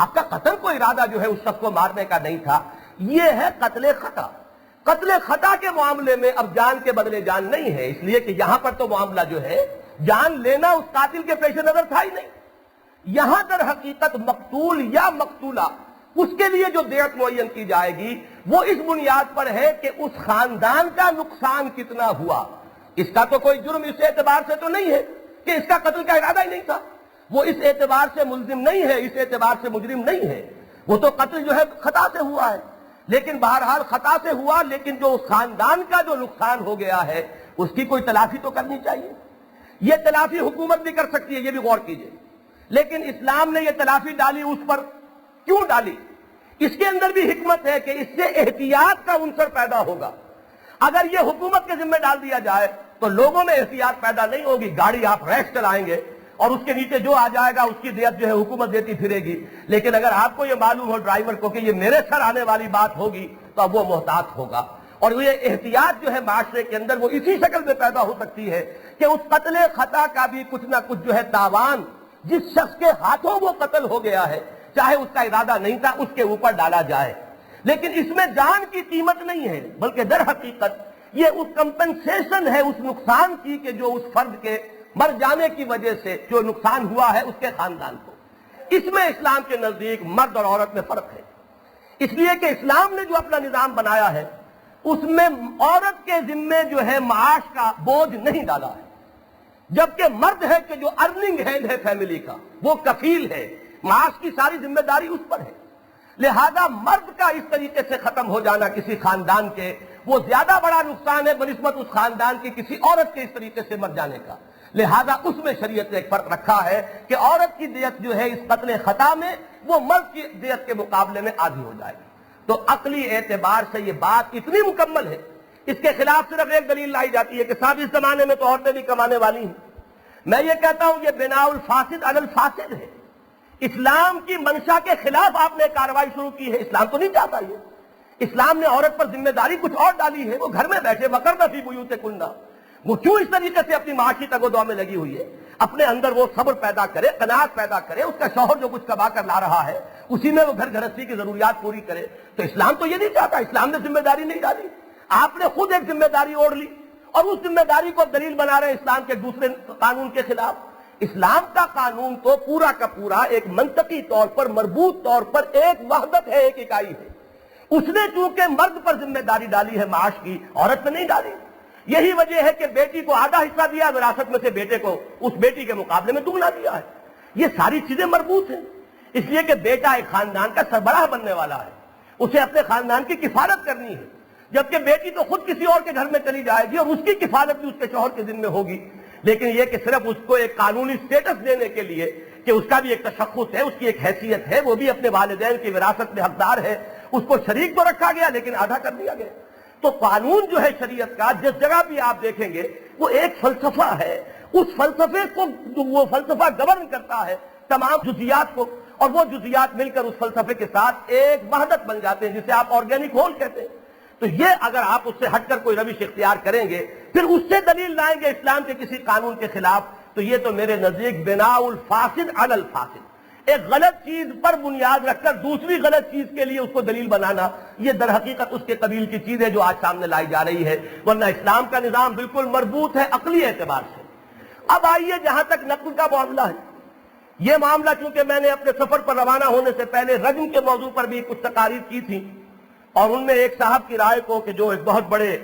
A: آپ کا قتل کو ارادہ جو ہے اس شخص کو مارنے کا نہیں تھا. یہ ہے قتل خطا. قتل خطا کے معاملے میں اب جان کے بدلے جان نہیں ہے, اس لیے کہ یہاں پر تو معاملہ جو ہے جان لینا اس قاتل کے پیش نظر تھا ہی نہیں. یہاں در حقیقت مقتول یا مقتولہ اس کے لیے جو دیت معین کی جائے گی وہ اس بنیاد پر ہے کہ اس خاندان کا نقصان کتنا ہوا. اس کا تو کوئی جرم اس اعتبار سے تو نہیں ہے کہ اس کا قتل کا ارادہ ہی نہیں تھا, وہ اس اعتبار سے ملزم نہیں ہے, اس اعتبار سے مجرم نہیں ہے. وہ تو قتل جو ہے خطا سے ہوا ہے, لیکن بہرحال خطا سے ہوا, لیکن جو اس خاندان کا جو نقصان ہو گیا ہے اس کی کوئی تلافی تو کرنی چاہیے. یہ تلافی حکومت بھی کر سکتی ہے, یہ بھی غور کیجئے. لیکن اسلام نے یہ تلافی ڈالی اس پر, کیوں ڈالی؟ اس کے اندر بھی حکمت ہے کہ اس سے احتیاط کا عنصر پیدا ہوگا. اگر یہ حکومت کے ذمہ ڈال دیا جائے تو لوگوں میں احتیاط پیدا نہیں ہوگی. گاڑی آپ ریس چلائیں گے اور اس کے نیچے جو آ جائے گا اس کی دیت جو ہے حکومت دیتی پھرے گی. لیکن اگر آپ کو یہ معلوم ہو ڈرائیور کو کہ یہ میرے سر آنے والی بات ہوگی تو اب وہ محتاط ہوگا. اور یہ احتیاط جو ہے معاشرے کے اندر وہ اسی شکل میں پیدا ہو سکتی ہے کہ اس قتل خطا کا بھی کچھ نہ کچھ جو ہے تاوان جس شخص کے ہاتھوں وہ قتل ہو گیا ہے، چاہے اس کا ارادہ نہیں تھا، اس کے اوپر ڈالا جائے. لیکن اس میں جان کی قیمت نہیں ہے، بلکہ در حقیقت یہ اس کمپنسیشن ہے اس نقصان کی کہ جو اس فرد کے مر جانے کی وجہ سے جو نقصان ہوا ہے اس کے خاندان کو. اس میں اسلام کے نزدیک مرد اور عورت میں فرق ہے، اس لیے کہ اسلام نے جو اپنا نظام بنایا ہے اس میں عورت کے ذمے جو ہے معاش کا بوجھ نہیں ڈالا ہے، جبکہ مرد ہے کہ جو ارننگ ہینڈ ہے فیملی کا، وہ کفیل ہے، معاش کی ساری ذمہ داری اس پر ہے. لہذا مرد کا اس طریقے سے ختم ہو جانا کسی خاندان کے وہ زیادہ بڑا نقصان ہے بنسبت اس خاندان کی کسی عورت کے اس طریقے سے مر جانے کا. لہذا اس میں شریعت نے ایک فرق رکھا ہے کہ عورت کی دیت جو ہے اس قتل خطا میں وہ مرد کی دیت کے مقابلے میں آدھی ہو جائے گی. تو عقلی اعتبار سے یہ بات اتنی مکمل ہے، اس کے خلاف صرف ایک دلیل لائی جاتی ہے کہ صاحب اس زمانے میں تو عورتیں بھی کمانے والی ہیں. میں یہ کہتا ہوں یہ بناء الفاسد علی الفاسد ہے. اسلام کی منشا کے خلاف آپ نے کارروائی شروع کی ہے. اسلام تو نہیں چاہتا یہ. اسلام نے عورت پر ذمہ داری کچھ اور ڈالی ہے، وہ گھر میں بیٹھے وقرن فی بیوتکن، وہ کیوں اس طریقے سے اپنی معاشی تگ و دو میں لگی ہوئی ہے، اپنے اندر وہ صبر پیدا کرے، قناعت پیدا کرے، اس کا شوہر جو کچھ کما کر لا رہا ہے اسی میں وہ گھر گھرستی کی ضروریات پوری کرے. تو اسلام تو یہ نہیں چاہتا. اسلام نے ذمہ داری نہیں ڈالی، آپ نے خود ایک ذمہ داری اوڑھ لی اور اس ذمہ داری کو دلیل بنا رہے اسلام کے دوسرے قانون کے خلاف. اسلام کا قانون تو پورا کا پورا ایک منطقی طور پر مربوط طور پر ایک وحدت ہے، ایک اکائی ہے. اس نے چونکہ مرد پر ذمہ داری ڈالی ہے معاش کی، عورت پہ نہیں ڈالی. یہی وجہ ہے کہ بیٹی کو آدھا حصہ دیا وراثت میں سے، بیٹے کو اس بیٹی کے مقابلے میں دگنا دیا ہے. یہ ساری چیزیں مربوط ہیں، اس لیے کہ بیٹا ایک خاندان کا سربراہ بننے والا ہے، اسے اپنے خاندان کی کفالت کرنی ہے، جبکہ بیٹی تو خود کسی اور کے گھر میں چلی جائے گی اور اس کی کفالت بھی اس کے شوہر کے ذمہ ہوگی. لیکن یہ کہ صرف اس کو ایک قانونی سٹیٹس دینے کے لیے کہ اس کا بھی ایک تشخص ہے، اس کی ایک حیثیت ہے، وہ بھی اپنے والدین کی وراثت میں حقدار ہے، اس کو شریک تو رکھا گیا لیکن آدھا کر دیا گیا. تو قانون جو ہے شریعت کا جس جگہ بھی آپ دیکھیں گے وہ ایک فلسفہ ہے، اس فلسفے کو وہ فلسفہ گورن کرتا ہے تمام جزیات کو، اور وہ جزیات مل کر اس فلسفے کے ساتھ ایک وحدت بن جاتے ہیں جسے آپ آرگینک ہول کہتے ہیں. تو یہ اگر آپ اس سے ہٹ کر کوئی روش اختیار کریں گے پھر اس سے دلیل لائیں گے اسلام کے کسی قانون کے خلاف، تو یہ تو میرے نزدیک بناء الفاسد علی الفاسد، ایک غلط چیز پر بنیاد رکھ کر دوسری غلط چیز کے لیے اس کو دلیل بنانا، یہ در حقیقت اس کے قبیل کی چیز ہے جو آج سامنے لائی جا رہی ہے. ورنہ اسلام کا نظام بالکل مربوط ہے عقلی اعتبار سے. اب آئیے جہاں تک نقل کا معاملہ ہے، یہ معاملہ چونکہ میں نے اپنے سفر پر روانہ ہونے سے پہلے رجم کے موضوع پر بھی کچھ تقاریر کی تھی، اور ان میں ایک صاحب کی رائے کو کہ جو ایک بہت بڑے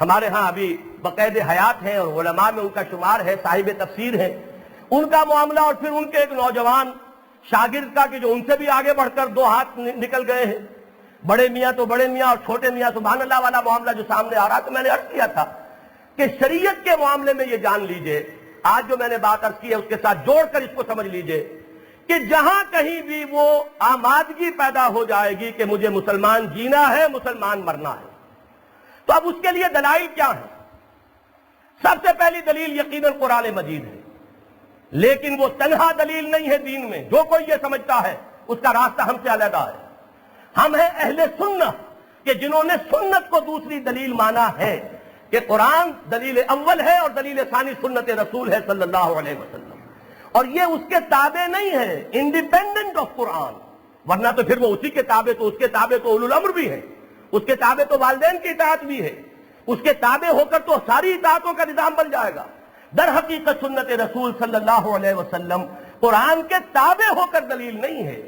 A: ہمارے ہاں ابھی بقید حیات ہیں اور علماء میں ان کا شمار ہے، صاحب تفسیر ہیں، ان کا معاملہ اور پھر ان کے ایک نوجوان شاگرد کا کہ جو ان سے بھی آگے بڑھ کر دو ہاتھ نکل گئے ہیں، بڑے میاں تو بڑے میاں اور چھوٹے میاں سبحان اللہ والا معاملہ جو سامنے آ رہا. تو میں نے عرض کیا تھا کہ شریعت کے معاملے میں یہ جان لیجئے، آج جو میں نے بات عرض کی ہے اس کے ساتھ جوڑ کر اس کو سمجھ لیجئے کہ جہاں کہیں بھی وہ آمادگی پیدا ہو جائے گی کہ مجھے مسلمان جینا ہے، مسلمان مرنا ہے، تو اب اس کے لیے دلائل کیا ہیں؟ سب سے پہلی دلیل یقیناً قرآن مجید ہے، لیکن وہ تنہا دلیل نہیں ہے دین میں. جو کوئی یہ سمجھتا ہے اس کا راستہ ہم سے علیحدہ ہے. ہم ہیں اہل سنت کہ جنہوں نے سنت کو دوسری دلیل مانا ہے کہ قرآن دلیل اول ہے اور دلیل ثانی سنت رسول ہے صلی اللہ علیہ وسلم، اور یہ اس کے تابع نہیں ہے انڈیپینڈنٹ آف قرآن. ورنہ تو پھر وہ اسی کے تابع تو اس کے تابع تو اولو الامر بھی ہے، اس کے تابع تو والدین کی اطاعت بھی ہے، اس کے تابع ہو کر تو ساری اطاعتوں کا نظام بن جائے گا. در حقیقت سنت رسول صلی اللہ علیہ وسلم قرآن کے تابع ہو کر دلیل نہیں ہے،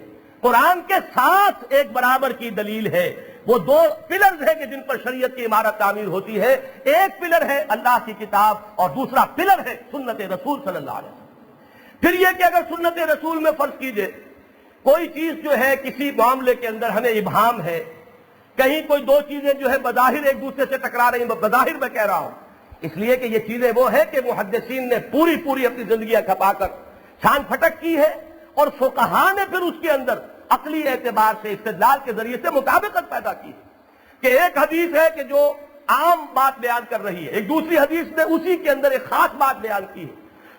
A: قرآن کے ساتھ ایک برابر کی دلیل ہے. وہ دو پلرز ہیں کہ جن پر شریعت کی عمارت تعمیر ہوتی ہے، ایک پلر ہے اللہ کی کتاب اور دوسرا پلر ہے سنت رسول صلی اللہ علیہ وسلم. پھر یہ کہ اگر سنت رسول میں فرض کیجئے کوئی چیز جو ہے کسی معاملے کے اندر ہمیں ابہام ہے، کہیں کوئی دو چیزیں جو ہے بظاہر ایک دوسرے سے ٹکرا رہی ہیں، بظاہر میں کہہ رہا ہوں اس لیے کہ یہ چیزیں وہ ہے کہ محدثین نے پوری اپنی زندگیاں کھپا کر چھان پھٹک کی ہے، اور فقہاء نے پھر اس کے اندر عقلی اعتبار سے استدلال کے ذریعے سے مطابقت پیدا کی ہے کہ ایک حدیث ہے کہ جو عام بات بیان کر رہی ہے، ایک دوسری حدیث نے اسی کے اندر ایک خاص بات بیان کی ہے،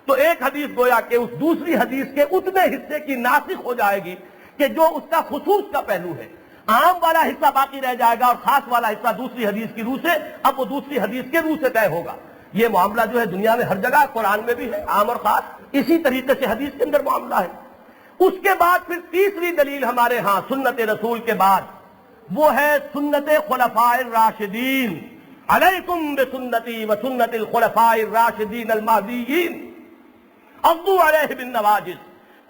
A: تو ایک حدیث گویا کہ اس دوسری حدیث کے اتنے حصے کی ناسخ ہو جائے گی کہ جو اس کا خصوص کا پہلو ہے، عام والا حصہ باقی رہ جائے گا اور خاص والا حصہ دوسری حدیث کی روح سے اب وہ دوسری حدیث کے روح سے طے ہوگا. یہ معاملہ جو ہے دنیا میں ہر جگہ قرآن میں بھی ہے، عام اور خاص. اسی طریقے سے حدیث کے اندر معاملہ ہے۔ اس کے بعد پھر تیسری دلیل ہمارے ہاں سنت رسول کے بعد وہ ہے سنت خلفاء الراشدین، علیکم بسنتی و سنت الخلفاء الراشدین المہدیین عضوا علیہ بالنواجذ،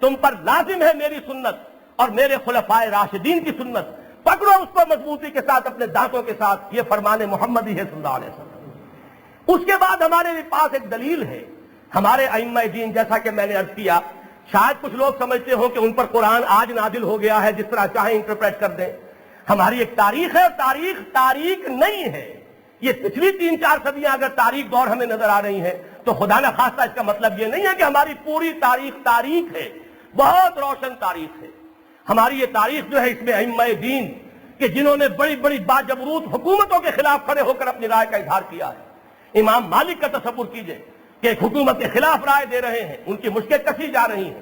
A: تم پر لازم ہے میری سنت اور میرے خلفاء راشدین کی سنت، پکڑو اس کو مضبوطی کے ساتھ اپنے دانتوں کے ساتھ، یہ فرمان محمدی ہے صلی اللہ علیہ وسلم۔ اس کے بعد ہمارے پاس ایک دلیل ہے، ہمارے ائمہ دین، جیسا کہ میں نے عرض کیا، شاید کچھ لوگ سمجھتے ہوں کہ ان پر قرآن آج نازل ہو گیا ہے، جس طرح چاہیں انٹرپریٹ کر دیں۔ ہماری ایک تاریخ ہے اور تاریخ نہیں ہے، یہ پچھلی 3-4 صدیاں اگر تاریخ دور ہمیں نظر آ رہی ہیں تو خدا نہ خواستہ اس کا مطلب یہ نہیں ہے کہ ہماری پوری تاریخ ہے، بہت روشن تاریخ ہے۔ ہماری یہ تاریخ جو ہے اس میں ائمہ دین کہ جنہوں نے بڑی بڑی باجبروت حکومتوں کے خلاف کھڑے ہو کر اپنی رائے کا اظہار کیا ہے۔ امام مالک کا تصور کیجئے کہ ایک حکومت کے خلاف رائے دے رہے ہیں، ان کی مشکیں کسی جا رہی ہیں،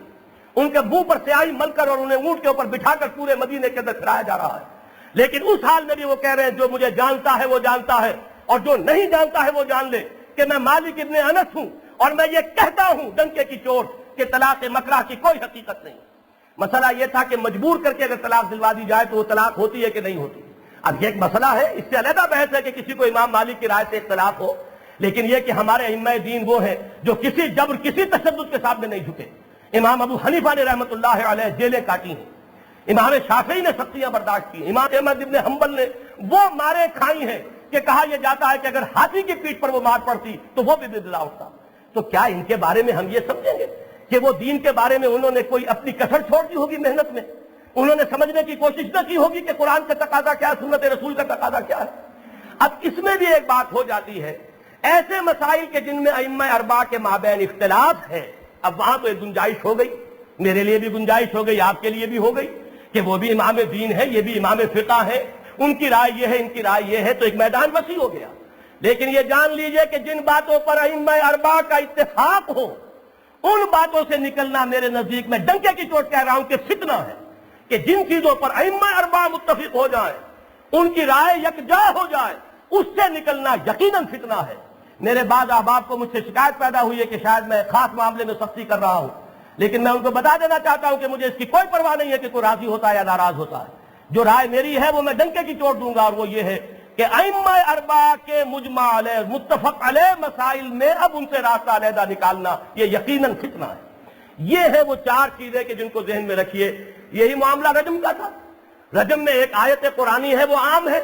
A: ان کے منہ پر سیاہی مل کر اور انہیں اونٹ کے اوپر بٹھا کر پورے مدینے کے اندر پھرایا جا رہا ہے، لیکن اس حال میں بھی وہ کہہ رہے ہیں جو مجھے جانتا ہے وہ جانتا ہے اور جو نہیں جانتا ہے وہ جان لے کہ میں مالک ابن انس ہوں اور میں یہ کہتا ہوں ڈنکے کی چوٹ کہ طلاق مکرہ کی کوئی حقیقت نہیں۔ مسئلہ یہ تھا کہ مجبور کر کے اگر طلاق دلوا دی جائے تو وہ طلاق ہوتی ہے کہ نہیں ہوتی۔ اب یہ ایک مسئلہ ہے، اس سے علیحدہ بحث ہے کہ کسی کو امام مالک کی رائے سے اختلاف ہو، لیکن یہ کہ ہمارے ائمہ دین وہ ہیں جو کسی جبر کسی تشدد کے سامنے نہیں جھکے۔ امام ابو حنیفہ نے رحمت اللہ علیہ جیلیں کاٹی ہیں، امام شافعی نے سختیاں برداشت کی، امام احمد ابن حنبل نے وہ مارے کھائی ہیں کہ کہا یہ جاتا ہے کہ اگر ہاتھی کی پیٹھ پر وہ مار پڑتی تو وہ بھی بدلا اٹھتا۔ تو کیا ان کے بارے میں ہم یہ سمجھیں گے کہ وہ دین کے بارے میں انہوں نے کوئی اپنی کسر چھوڑ دی ہوگی محنت میں، انہوں نے سمجھنے کی کوشش نہ کی ہوگی کہ قرآن کا تقاضا کیا ہے، سنت رسول کا تقاضا کیا ہے؟ اب اس میں بھی ایک بات ہو جاتی ہے، ایسے مسائل کے جن میں ائمہ اربعہ کے مابین اختلاف ہے، اب وہاں تو ایک گنجائش ہو گئی، میرے لیے بھی گنجائش ہو گئی، آپ کے لیے بھی ہو گئی کہ وہ بھی امام دین ہے، یہ بھی امام فقہ ہے، ان کی رائے یہ ہے، ان کی رائے یہ ہے، تو ایک میدان وسیع ہو گیا۔ لیکن یہ جان لیجئے کہ جن باتوں پر ائمہ اربعہ کا اتفاق ہو ان باتوں سے نکلنا میرے نزدیک میں ڈنکے کی چوٹ کہہ رہا ہوں کہ فتنہ ہے، کہ جن چیزوں پر ائمہ اربعہ متفق ہو جائیں، ان کی رائے یکجا ہو جائے، اس سے نکلنا یقیناً فتنہ ہے۔ میرے بعض احباب کو مجھ سے شکایت پیدا ہوئی ہے کہ شاید میں خاص معاملے میں سختی کر رہا ہوں، لیکن میں ان کو بتا دینا چاہتا ہوں کہ مجھے اس کی کوئی پرواہ نہیں ہے کہ کوئی راضی ہوتا ہے یا ناراض ہوتا ہے۔ جو رائے میری ہے وہ میں ڈنکے کی چوٹ دوں گا، اور وہ یہ ہے کہ ائمہ اربعہ کے مجمع علیہ متفق علیہ مسائل میں اب ان سے راستہ علیحدہ نکالنا یہ یقیناً فتنہ ہے۔ یہ ہے وہ 4 چیزیں کہ جن کو ذہن میں رکھیے۔ یہی معاملہ رجم کا تھا، رجم میں ایک آیت قرآنی ہے وہ عام ہے،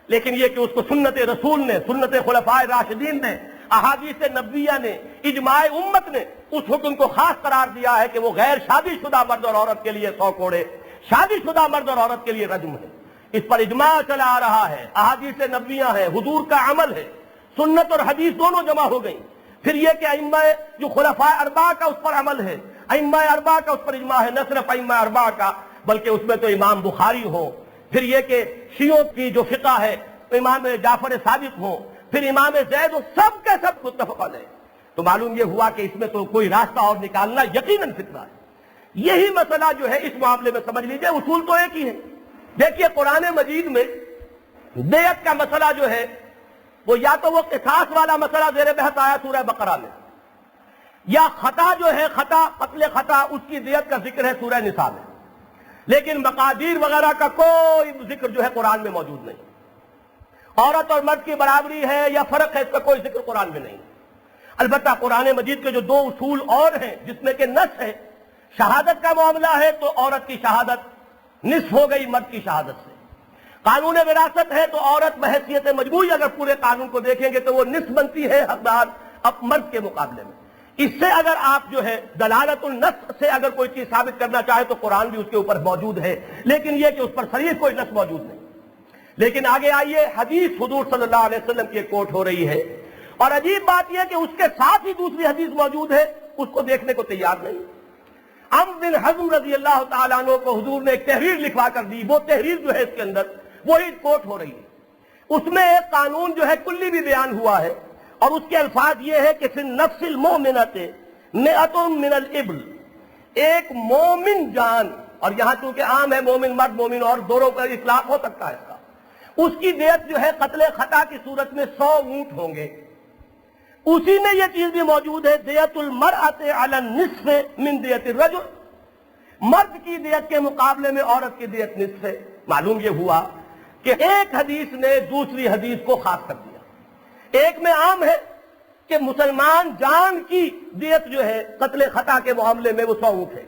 A: لیکن یہ کہ اس کو سنت رسول نے، سنت خلفاء راشدین نے، احادیث نبویہ نے، اجماع امت نے اس حکم کو خاص قرار دیا ہے کہ وہ غیر شادی شدہ مرد اور عورت کے لیے 100 کوڑے، شادی شدہ مرد اور عورت کے لیے رجم ہے۔ اس پر اجماع چلا آ رہا ہے، احادیث نبویہ ہے، حضور کا عمل ہے، سنت اور حدیث دونوں جمع ہو گئیں۔ پھر یہ کہ ائمہ جو خلفاء اربعہ کا اس پر عمل ہے، ائمہ اربعہ کا اس پر اجماع ہے، نہ صرف ائمہ اربعہ کا بلکہ اس میں تو امام بخاری ہو، پھر یہ کہ شیعوں کی جو فقہ ہے امام جعفر صادق ہو، پھر امام زید ہو، سب کے سب متفق علیہ۔ تو معلوم یہ ہوا کہ اس میں تو کوئی راستہ اور نکالنا یقیناً فتنہ ہے۔ یہی مسئلہ جو ہے اس معاملے میں سمجھ لیجئے، اصول تو ایک ہی ہے۔ دیکھیے قرآن مجید میں دیت کا مسئلہ جو ہے وہ یا تو وہ قصاص والا مسئلہ زیر بحث آیا سورہ بقرہ میں، یا خطا جو ہے، خطا قتل خطا، اس کی دیت کا ذکر ہے سورہ نساء میں، لیکن مقادیر وغیرہ کا کوئی ذکر جو ہے قرآن میں موجود نہیں۔ عورت اور مرد کی برابری ہے یا فرق ہے، اس کا کوئی ذکر قرآن میں نہیں۔ البتہ قرآن مجید کے جو 2 اصول اور ہیں جس میں کہ نص ہے، شہادت کا معاملہ ہے تو عورت کی شہادت نصف ہو گئی مرد کی شہادت سے، قانون وراثت ہے تو عورت بحیثیت مجموعی اگر پورے قانون کو دیکھیں گے تو وہ نصف بنتی ہے حقدار اب مرد کے مقابلے میں۔ اس سے اگر آپ جو ہے دلالت النص سے اگر کوئی چیز ثابت کرنا چاہے تو قرآن بھی اس کے اوپر موجود ہے، لیکن یہ کہ اس پر صریح کوئی نص موجود نہیں۔ لیکن آگے آئیے، حدیث حضور صلی اللہ علیہ وسلم کی ایک کوٹ ہو رہی ہے، اور عجیب بات یہ کہ اس کے ساتھ ہی دوسری حدیث موجود ہے، اس کو دیکھنے کو تیار نہیں۔ عمرو بن حزم رضی اللہ تعالیٰ عنہ کو حضور نے ایک تحریر لکھوا کر دی، وہ تحریر جو ہے اس کے اندر وہی کوٹ ہو رہی ہے، اس میں ایک قانون جو ہے کلی بھی بیان ہوا ہے، اور اس کے الفاظ یہ ہے کہ فی النفس المؤمنۃ مئۃ من الابل، ایک مومن جان، اور یہاں چونکہ عام ہے مومن مرد مومن اور دونوں کا اطلاق ہو سکتا ہے اس کا، اس کی دیت جو ہے قتل خطا کی صورت میں 100 اونٹ ہوں گے۔ اسی میں یہ چیز بھی موجود ہے، دیت المرأۃ علی النصف من دیت الرجل، مرد کی دیت کے مقابلے میں عورت کی دیت نصف ہے۔ معلوم یہ ہوا کہ ایک حدیث نے دوسری حدیث کو خاص کر دیا۔ ایک میں عام ہے کہ مسلمان جان کی دیت جو ہے قتل خطا کے معاملے میں وہ 100 اونٹ ہے۔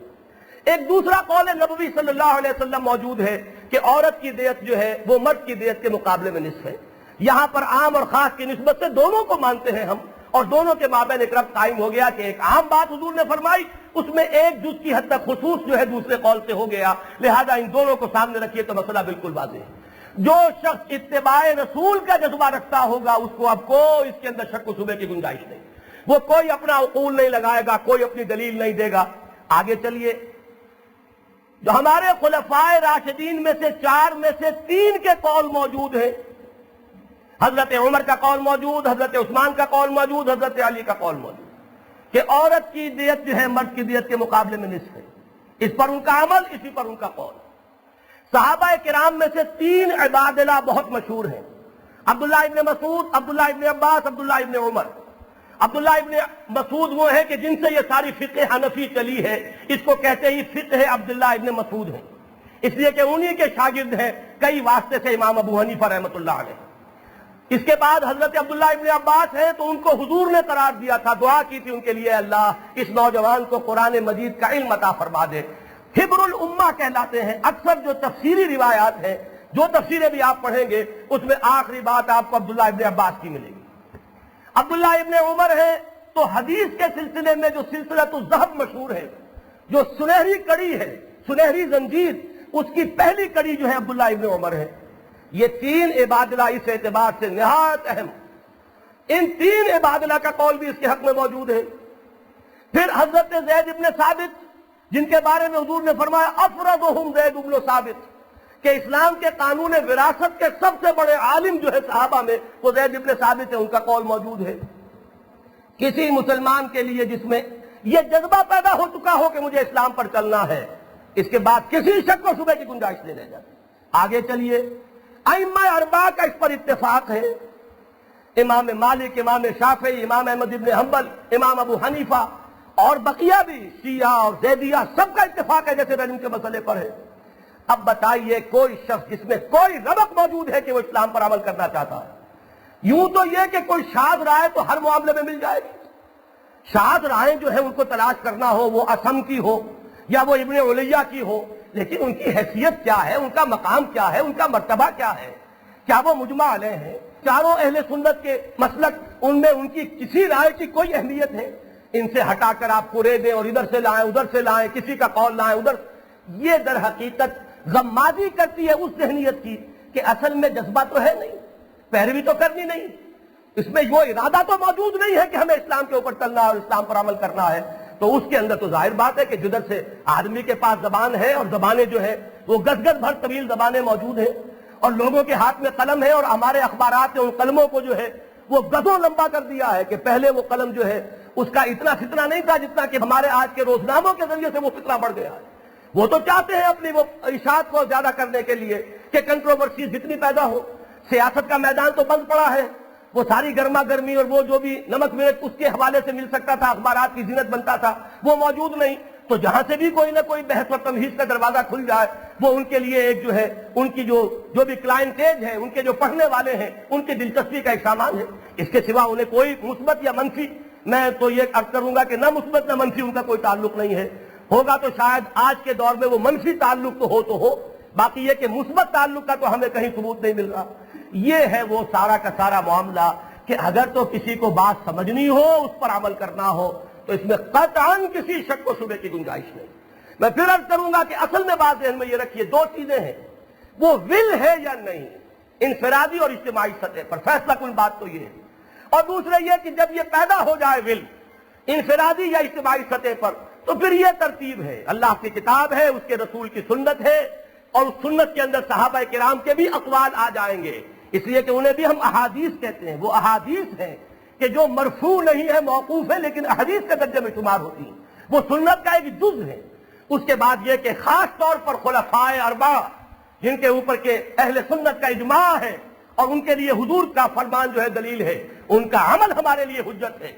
A: ایک دوسرا قول نبوی صلی اللہ علیہ وسلم موجود ہے کہ عورت کی دیت جو ہے وہ مرد کی دیت کے مقابلے میں نصف ہے۔ یہاں پر عام اور خاص کی نسبت سے دونوں کو مانتے ہیں ہم، اور دونوں کے مابین ایک ربط قائم ہو گیا کہ ایک عام بات حضور نے فرمائی، اس میں ایک جز کی حد تک خصوص جو ہے دوسرے قول سے ہو گیا، لہذا ان دونوں کو سامنے رکھیے تو مسئلہ بالکل واضح ہے۔ جو شخص اتباع رسول کا جذبہ رکھتا ہوگا اس کو اب کوئی اس کے اندر شک و شبہ کی گنجائش نہیں، وہ کوئی اپنا عقول نہیں لگائے گا، کوئی اپنی دلیل نہیں دے گا۔ آگے چلیے، جو ہمارے خلفائے راشدین میں سے 4 میں سے 3 کے قول موجود ہیں، حضرت عمر کا قول موجود، حضرت عثمان کا قول موجود، حضرت علی کا قول موجود، کہ عورت کی دیت جو ہے مرد کی دیت کے مقابلے میں نصف ہے۔ اس پر ان کا عمل، اسی پر ان کا قول۔ صحابہ کرام میں سے 3 عبادلہ بہت مشہور ہیں، عبداللہ ابن مسعود، عبداللہ ابن عباس، عبداللہ ابن عمر۔ عبداللہ ابن مسعود وہ ہیں کہ جن سے یہ ساری فقہ حنفی چلی ہے، اس کو کہتے ہی فقہ عبداللہ ابن مسعود ہیں، اس لیے کہ انہی کے شاگرد ہیں کئی واسطے سے امام ابو حنیفہ رحمۃ اللہ علیہ۔ اس کے بعد حضرت عبداللہ ابن عباس ہیں تو ان کو حضور نے قرار دیا تھا، دعا کی تھی ان کے لیے، اللہ اس نوجوان کو قرآن مجید کا علم عطا فرما دے۔ حبر الامہ کہلاتے ہیں۔ اکثر جو تفسیری روایات ہیں، جو تفسیریں بھی آپ پڑھیں گے، اس میں آخری بات آپ کو عبداللہ ابن عباس کی ملے گی۔ عبداللہ ابن عمر ہے تو حدیث کے سلسلے میں جو سلسلۃ الذہب مشہور ہے، جو سنہری کڑی ہے، سنہری زنجیر، اس کی پہلی کڑی جو ہے عبداللہ ابن عمر ہے۔ یہ 3 عبادلہ اس اعتبار سے نہایت اہم، ان 3 عبادلہ کا قول بھی اس کے حق میں موجود ہے۔ پھر حضرت زید ابن ثابت، جن کے بارے میں حضور نے فرمایا افرضہم زید ابن ثابت، کہ اسلام کے قانون وراثت کے سب سے بڑے عالم جو ہے صحابہ میں وہ زید ابن ثابت ہے، ان کا قول موجود ہے۔ کسی مسلمان کے لیے جس میں یہ جذبہ پیدا ہو چکا ہو کہ مجھے اسلام پر چلنا ہے، اس کے بعد کسی شک و شبہ کی گنجائش نہیں رہ جاتی۔ آگے چلیے، ائمہ 4 کا اس پر اتفاق ہے، امام مالک، امام شافعی، امام احمد ابن حنبل، امام ابو حنیفہ اور بقیہ بھی شیعہ اور زیدیہ، سب کا اتفاق ہے جیسے رجم کے مسئلے پر ہے۔ اب بتائیے کوئی شخص جس میں کوئی ربط موجود ہے کہ وہ اسلام پر عمل کرنا چاہتا ہے، یوں تو یہ کہ کوئی شاذ رائے تو ہر معاملے میں مل جائے گی، شاذ رائے جو ہے ان کو تلاش کرنا ہو، وہ اسم کی ہو یا وہ ابن علیہ کی ہو، لیکن ان کی حیثیت کیا ہے، ان کا مقام کیا ہے، ان کا مرتبہ کیا ہے، کیا وہ مجمع علیہ ہیں؟ چاروں اہل سنت کے مسلک، ان میں ان کی کسی رائے کی کوئی اہمیت ہے؟ ان سے ہٹا کر آپ پورے دیں اور ادھر سے لائیں ادھر سے لائیں، کسی کا قول لائیں ادھر، یہ در حقیقت غمازی کرتی ہے اس ذہنیت کی کہ اصل میں جذبہ تو ہے نہیں، پیروی تو کرنی نہیں، اس میں وہ ارادہ تو موجود نہیں ہے کہ ہمیں اسلام کے اوپر چلنا اور اسلام پر عمل کرنا ہے۔ تو اس کے اندر تو ظاہر بات ہے کہ جدھر سے آدمی کے پاس زبان ہے، اور زبانیں جو ہے وہ گز گز بھر طویل زبانیں موجود ہیں، اور لوگوں کے ہاتھ میں قلم ہے، اور ہمارے اخبارات نے ان قلموں کو جو ہے وہ گزوں لمبا کر دیا ہے کہ پہلے وہ قلم جو ہے اس کا اتنا فتنہ نہیں تھا جتنا کہ ہمارے آج کے روزناموں کے ذریعے سے وہ فتنہ بڑھ گیا ہے۔ وہ تو چاہتے ہیں اپنی وہ اشاعت کو زیادہ کرنے کے لیے کہ کنٹروورسیز جتنی پیدا ہو۔ سیاست کا میدان تو بند پڑا ہے، وہ ساری گرما گرمی اور وہ جو بھی نمک مرچ اس کے حوالے سے مل سکتا تھا، اخبارات کی زینت بنتا تھا، وہ موجود نہیں۔ تو جہاں سے بھی کوئی نہ کوئی بحث و تمہیز کا دروازہ کھل جائے، وہ ان کے لیے ایک جو ہے ان کی جو بھی کلائنٹیج ہے، ان کے جو پڑھنے والے ہیں، ان کی دلچسپی کا ایک سامان ہے۔ اس کے سوا انہیں کوئی مثبت یا منفی، میں تو یہ عرض کروں گا کہ نہ مثبت نہ منفی ان کا کوئی تعلق نہیں ہے۔ ہوگا تو شاید آج کے دور میں وہ منفی تعلق تو ہو، باقی یہ کہ مثبت تعلق کا تو ہمیں کہیں ثبوت نہیں مل رہا۔ یہ ہے وہ سارا کا سارا معاملہ کہ اگر تو کسی کو بات سمجھنی ہو، اس پر عمل کرنا ہو، تو اس میں قطعاً کسی شک و شبہ کی گنجائش نہیں۔ میں پھر عرض کروں گا کہ اصل میں بات ذہن میں یہ رکھیے، 2 چیزیں ہیں، وہ ول ہے یا نہیں، انفرادی اور اجتماعی سطح پر فیصلہ کن بات تو یہ ہے، اور دوسرے یہ کہ جب یہ پیدا ہو جائے ول انفرادی یا اجتماعی سطح پر، تو پھر یہ ترتیب ہے، اللہ کی کتاب ہے، اس کے رسول کی سنت ہے، اور اس سنت کے اندر صحابہ کرام کے بھی اقوال آ جائیں گے، اس لیے کہ انہیں بھی ہم احادیث کہتے ہیں۔ وہ احادیث ہیں کہ جو مرفوع نہیں ہے، موقوف ہے، لیکن احادیث کے درجے میں شمار ہوتی ہیں، وہ سنت کا ایک جز ہے۔ اس کے بعد یہ کہ خاص طور پر خلفائے 4 جن کے اوپر کے اہل سنت کا اجماع ہے اور ان کے لیے حضور کا فرمان جو ہے دلیل ہے، ان کا عمل ہمارے لیے حجت ہے۔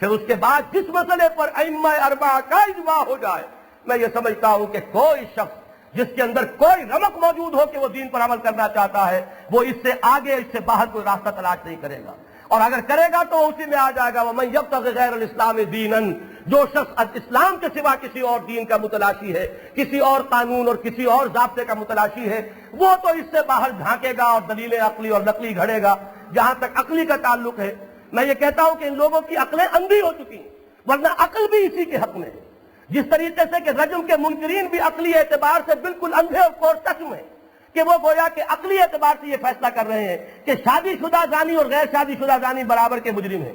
A: پھر اس کے بعد جس مسئلے پر ائمہ اربعہ کا اجماع ہو جائے، میں یہ سمجھتا ہوں کہ کوئی شخص جس کے اندر کوئی رمق موجود ہو کہ وہ دین پر عمل کرنا چاہتا ہے، وہ اس سے آگے اس سے باہر کوئی راستہ تلاش نہیں کرے گا، اور اگر کرے گا تو اسی میں آ جائے گا وَمَن يَبْتَغِ غَيْرَ الْإِسْلَامِ دِينًا، جو شخص اسلام کے سوا کسی اور دین کا متلاشی ہے، کسی اور قانون اور کسی اور ضابطے کا متلاشی ہے، وہ تو اس سے باہر جھانکے گا اور دلیلیں عقلی اور نقلی گھڑے گا۔ جہاں تک عقلی کا تعلق ہے، میں یہ کہتا ہوں کہ ان لوگوں کی عقلیں اندھی ہو چکی ہیں، ورنہ عقل بھی اسی کے حق میں ہے۔ جس طریقے سے کہ رجم کے منکرین بھی عقلی اعتبار سے بالکل اندھے اور کور چشم ہیں، کہ وہ گویا کہ عقلی اعتبار سے یہ فیصلہ کر رہے ہیں کہ شادی شدہ زانی اور غیر شادی شدہ زانی برابر کے مجرم ہیں۔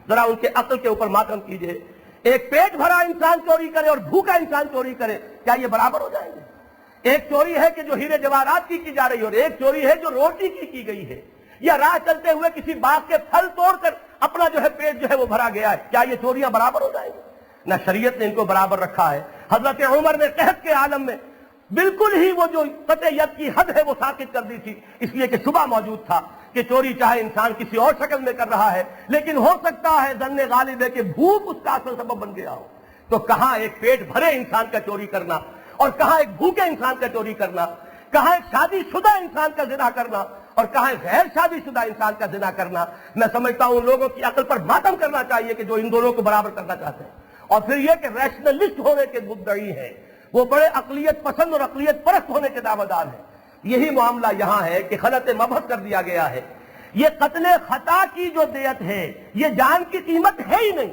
A: ذرا ان کے عقل کے اوپر ماتم کیجئے، ایک پیٹ بھرا انسان چوری کرے اور بھوکا انسان چوری کرے، کیا یہ برابر ہو جائیں گے؟ ایک چوری ہے کہ جو ہیرے جواہرات کی جا رہی ہے، اور ایک چوری ہے جو روٹی کی گئی ہے، یا راہ چلتے ہوئے کسی باغ کے پھل توڑ کر اپنا جو ہے پیٹ جو ہے وہ بھرا گیا ہے، کیا یہ چوریاں برابر ہو جائیں گی؟ نہ شریعت نے ان کو برابر رکھا ہے۔ حضرت عمر نے قحط کے عالم میں بالکل ہی وہ جو قطع ید کی حد ہے وہ ساقط کر دی تھی، اس لیے کہ شبہ موجود تھا کہ چوری چاہے انسان کسی اور شکل میں کر رہا ہے، لیکن ہو سکتا ہے ظن غالب ہے کہ بھوک اس کا اصل سبب بن گیا ہو۔ تو کہاں ایک پیٹ بھرے انسان کا چوری کرنا، اور کہاں ایک بھوکے انسان کا چوری کرنا، کہاں ایک شادی شدہ انسان کا زنا کرنا، اور کہاں غیر شادی شدہ انسان کا زنا کرنا۔ میں سمجھتا ہوں ان لوگوں کی عقل پر ماتم کرنا چاہیے کہ جو ان دونوں کو برابر کرنا چاہتے ہیں۔ اور پھر یہ کہ ریشنلسٹ ہونے کے مدعی ہیں، وہ بڑے عقلیت پسند اور عقلیت پرست ہونے کے دعویدار ہیں۔ یہی معاملہ یہاں ہے کہ خلط مبحث کر دیا گیا ہے۔ یہ قتل خطا کی جو دیت ہے یہ جان کی قیمت ہے ہی نہیں۔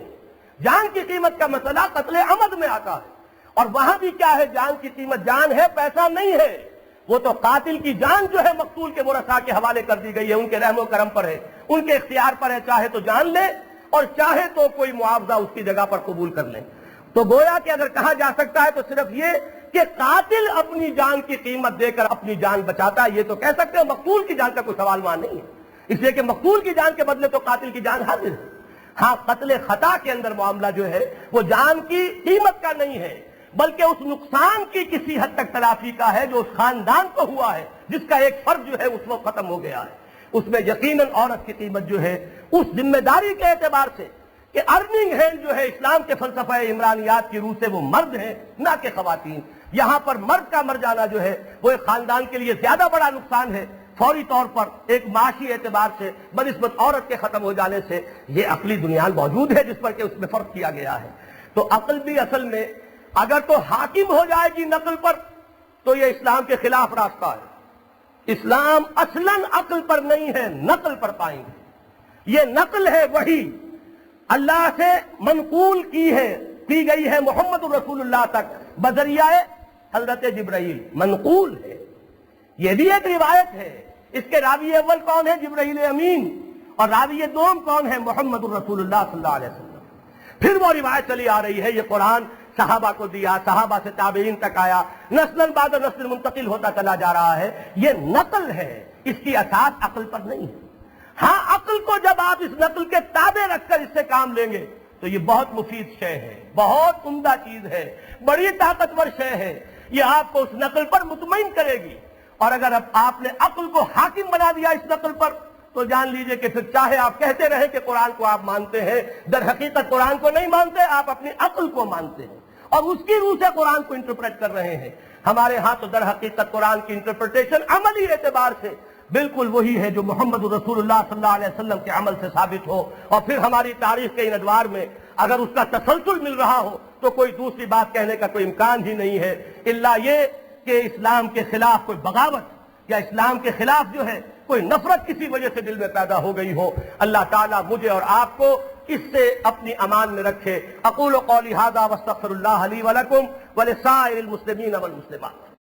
A: جان کی قیمت کا مسئلہ قتل عمد میں آتا ہے، اور وہاں بھی کیا ہے؟ جان کی قیمت جان ہے، پیسہ نہیں ہے۔ وہ تو قاتل کی جان جو ہے مقتول کے ورثاء کے حوالے کر دی گئی ہے، ان کے رحم و کرم پر ہے، ان کے اختیار پر ہے، چاہے تو جان لے اور چاہے تو کوئی معاوضہ اس کی جگہ پر قبول کر لیں۔ تو گویا کہ اگر کہا جا سکتا ہے تو صرف یہ کہ قاتل اپنی جان کی قیمت دے کر اپنی جان بچاتا ہے، یہ تو کہہ سکتے ہیں۔ مقتول کی جان کا کوئی سوال وہاں نہیں ہے، اس لیے کہ مقتول کی جان کے بدلے تو قاتل کی جان حاضر ہے۔ ہاں، قتل خطا کے اندر معاملہ جو ہے وہ جان کی قیمت کا نہیں ہے، بلکہ اس نقصان کی کسی حد تک تلافی کا ہے جو اس خاندان کو ہوا ہے، جس کا ایک فرد جو ہے اس وقت ختم ہو گیا ہے۔ اس میں یقیناً عورت کی قیمت جو ہے اس ذمہ داری کے اعتبار سے کہ ارننگ ہینڈ جو ہے اسلام کے فلسفہ عمرانیات کی روح سے وہ مرد ہیں نہ کہ خواتین، یہاں پر مرد کا مر جانا جو ہے وہ ایک خاندان کے لیے زیادہ بڑا نقصان ہے فوری طور پر ایک معاشی اعتبار سے بنسبت عورت کے ختم ہو جانے سے۔ یہ عقلی بنیاد موجود ہے جس پر کہ اس میں فرق کیا گیا ہے۔ تو عقل بھی اصل میں اگر تو حاکم ہو جائے گی نقل پر تو یہ اسلام کے خلاف راستہ ہے۔ اسلام اصلاً عقل پر نہیں ہے، نقل پر پائیں گے۔ یہ نقل ہے وہی اللہ سے منقول کی گئی ہے محمد رسول اللہ تک بذریعہ حضرت جبرائیل، منقول ہے۔ یہ بھی ایک روایت ہے، اس کے راوی اول کون ہے؟ جبرائیل امین، اور راوی دوم کون ہے؟ محمد رسول اللہ صلی اللہ علیہ وسلم۔ پھر وہ روایت چلی آ رہی ہے، یہ قرآن صحابہ کو دیا، صحابہ سے تابعین تک آیا، نسل بعد نسل منتقل ہوتا چلا جا رہا ہے۔ یہ نقل ہے، اس کی اساس عقل پر نہیں ہے۔ ہاں، عقل کو جب آپ اس نقل کے تابع رکھ کر اس سے کام لیں گے تو یہ بہت مفید شے ہے، بہت عمدہ چیز ہے، بڑی طاقتور شے ہے۔ یہ آپ کو اس نقل پر مطمئن کرے گی، اور اگر اب آپ نے عقل کو حاکم بنا دیا اس نقل پر تو جان لیجئے کہ پھر چاہے آپ کہتے رہیں کہ قرآن کو آپ مانتے ہیں، در حقیقت قرآن کو نہیں مانتے، آپ اپنی عقل کو مانتے ہیں اور اس کی روح سے قرآن کو انٹرپریٹ کر رہے ہیں۔ ہمارے ہاں تو در حقیقت قرآن کی انٹرپریٹیشن عملی اعتبار سے بالکل وہی ہے جو محمد رسول اللہ صلی اللہ علیہ وسلم کے عمل سے ثابت ہو، اور پھر ہماری تاریخ کے ان ادوار میں اگر اس کا تسلسل مل رہا ہو تو کوئی دوسری بات کہنے کا کوئی امکان ہی نہیں ہے، الا یہ کہ اسلام کے خلاف کوئی بغاوت یا اسلام کے خلاف جو ہے کوئی نفرت کسی وجہ سے دل میں پیدا ہو گئی ہو۔ اللہ تعالیٰ مجھے اور آپ کو اس سے اپنی امان میں رکھے۔ اقول قولی ھذا واستغفر اللہ لی ولکم ولسائر المسلمین والمسلمات۔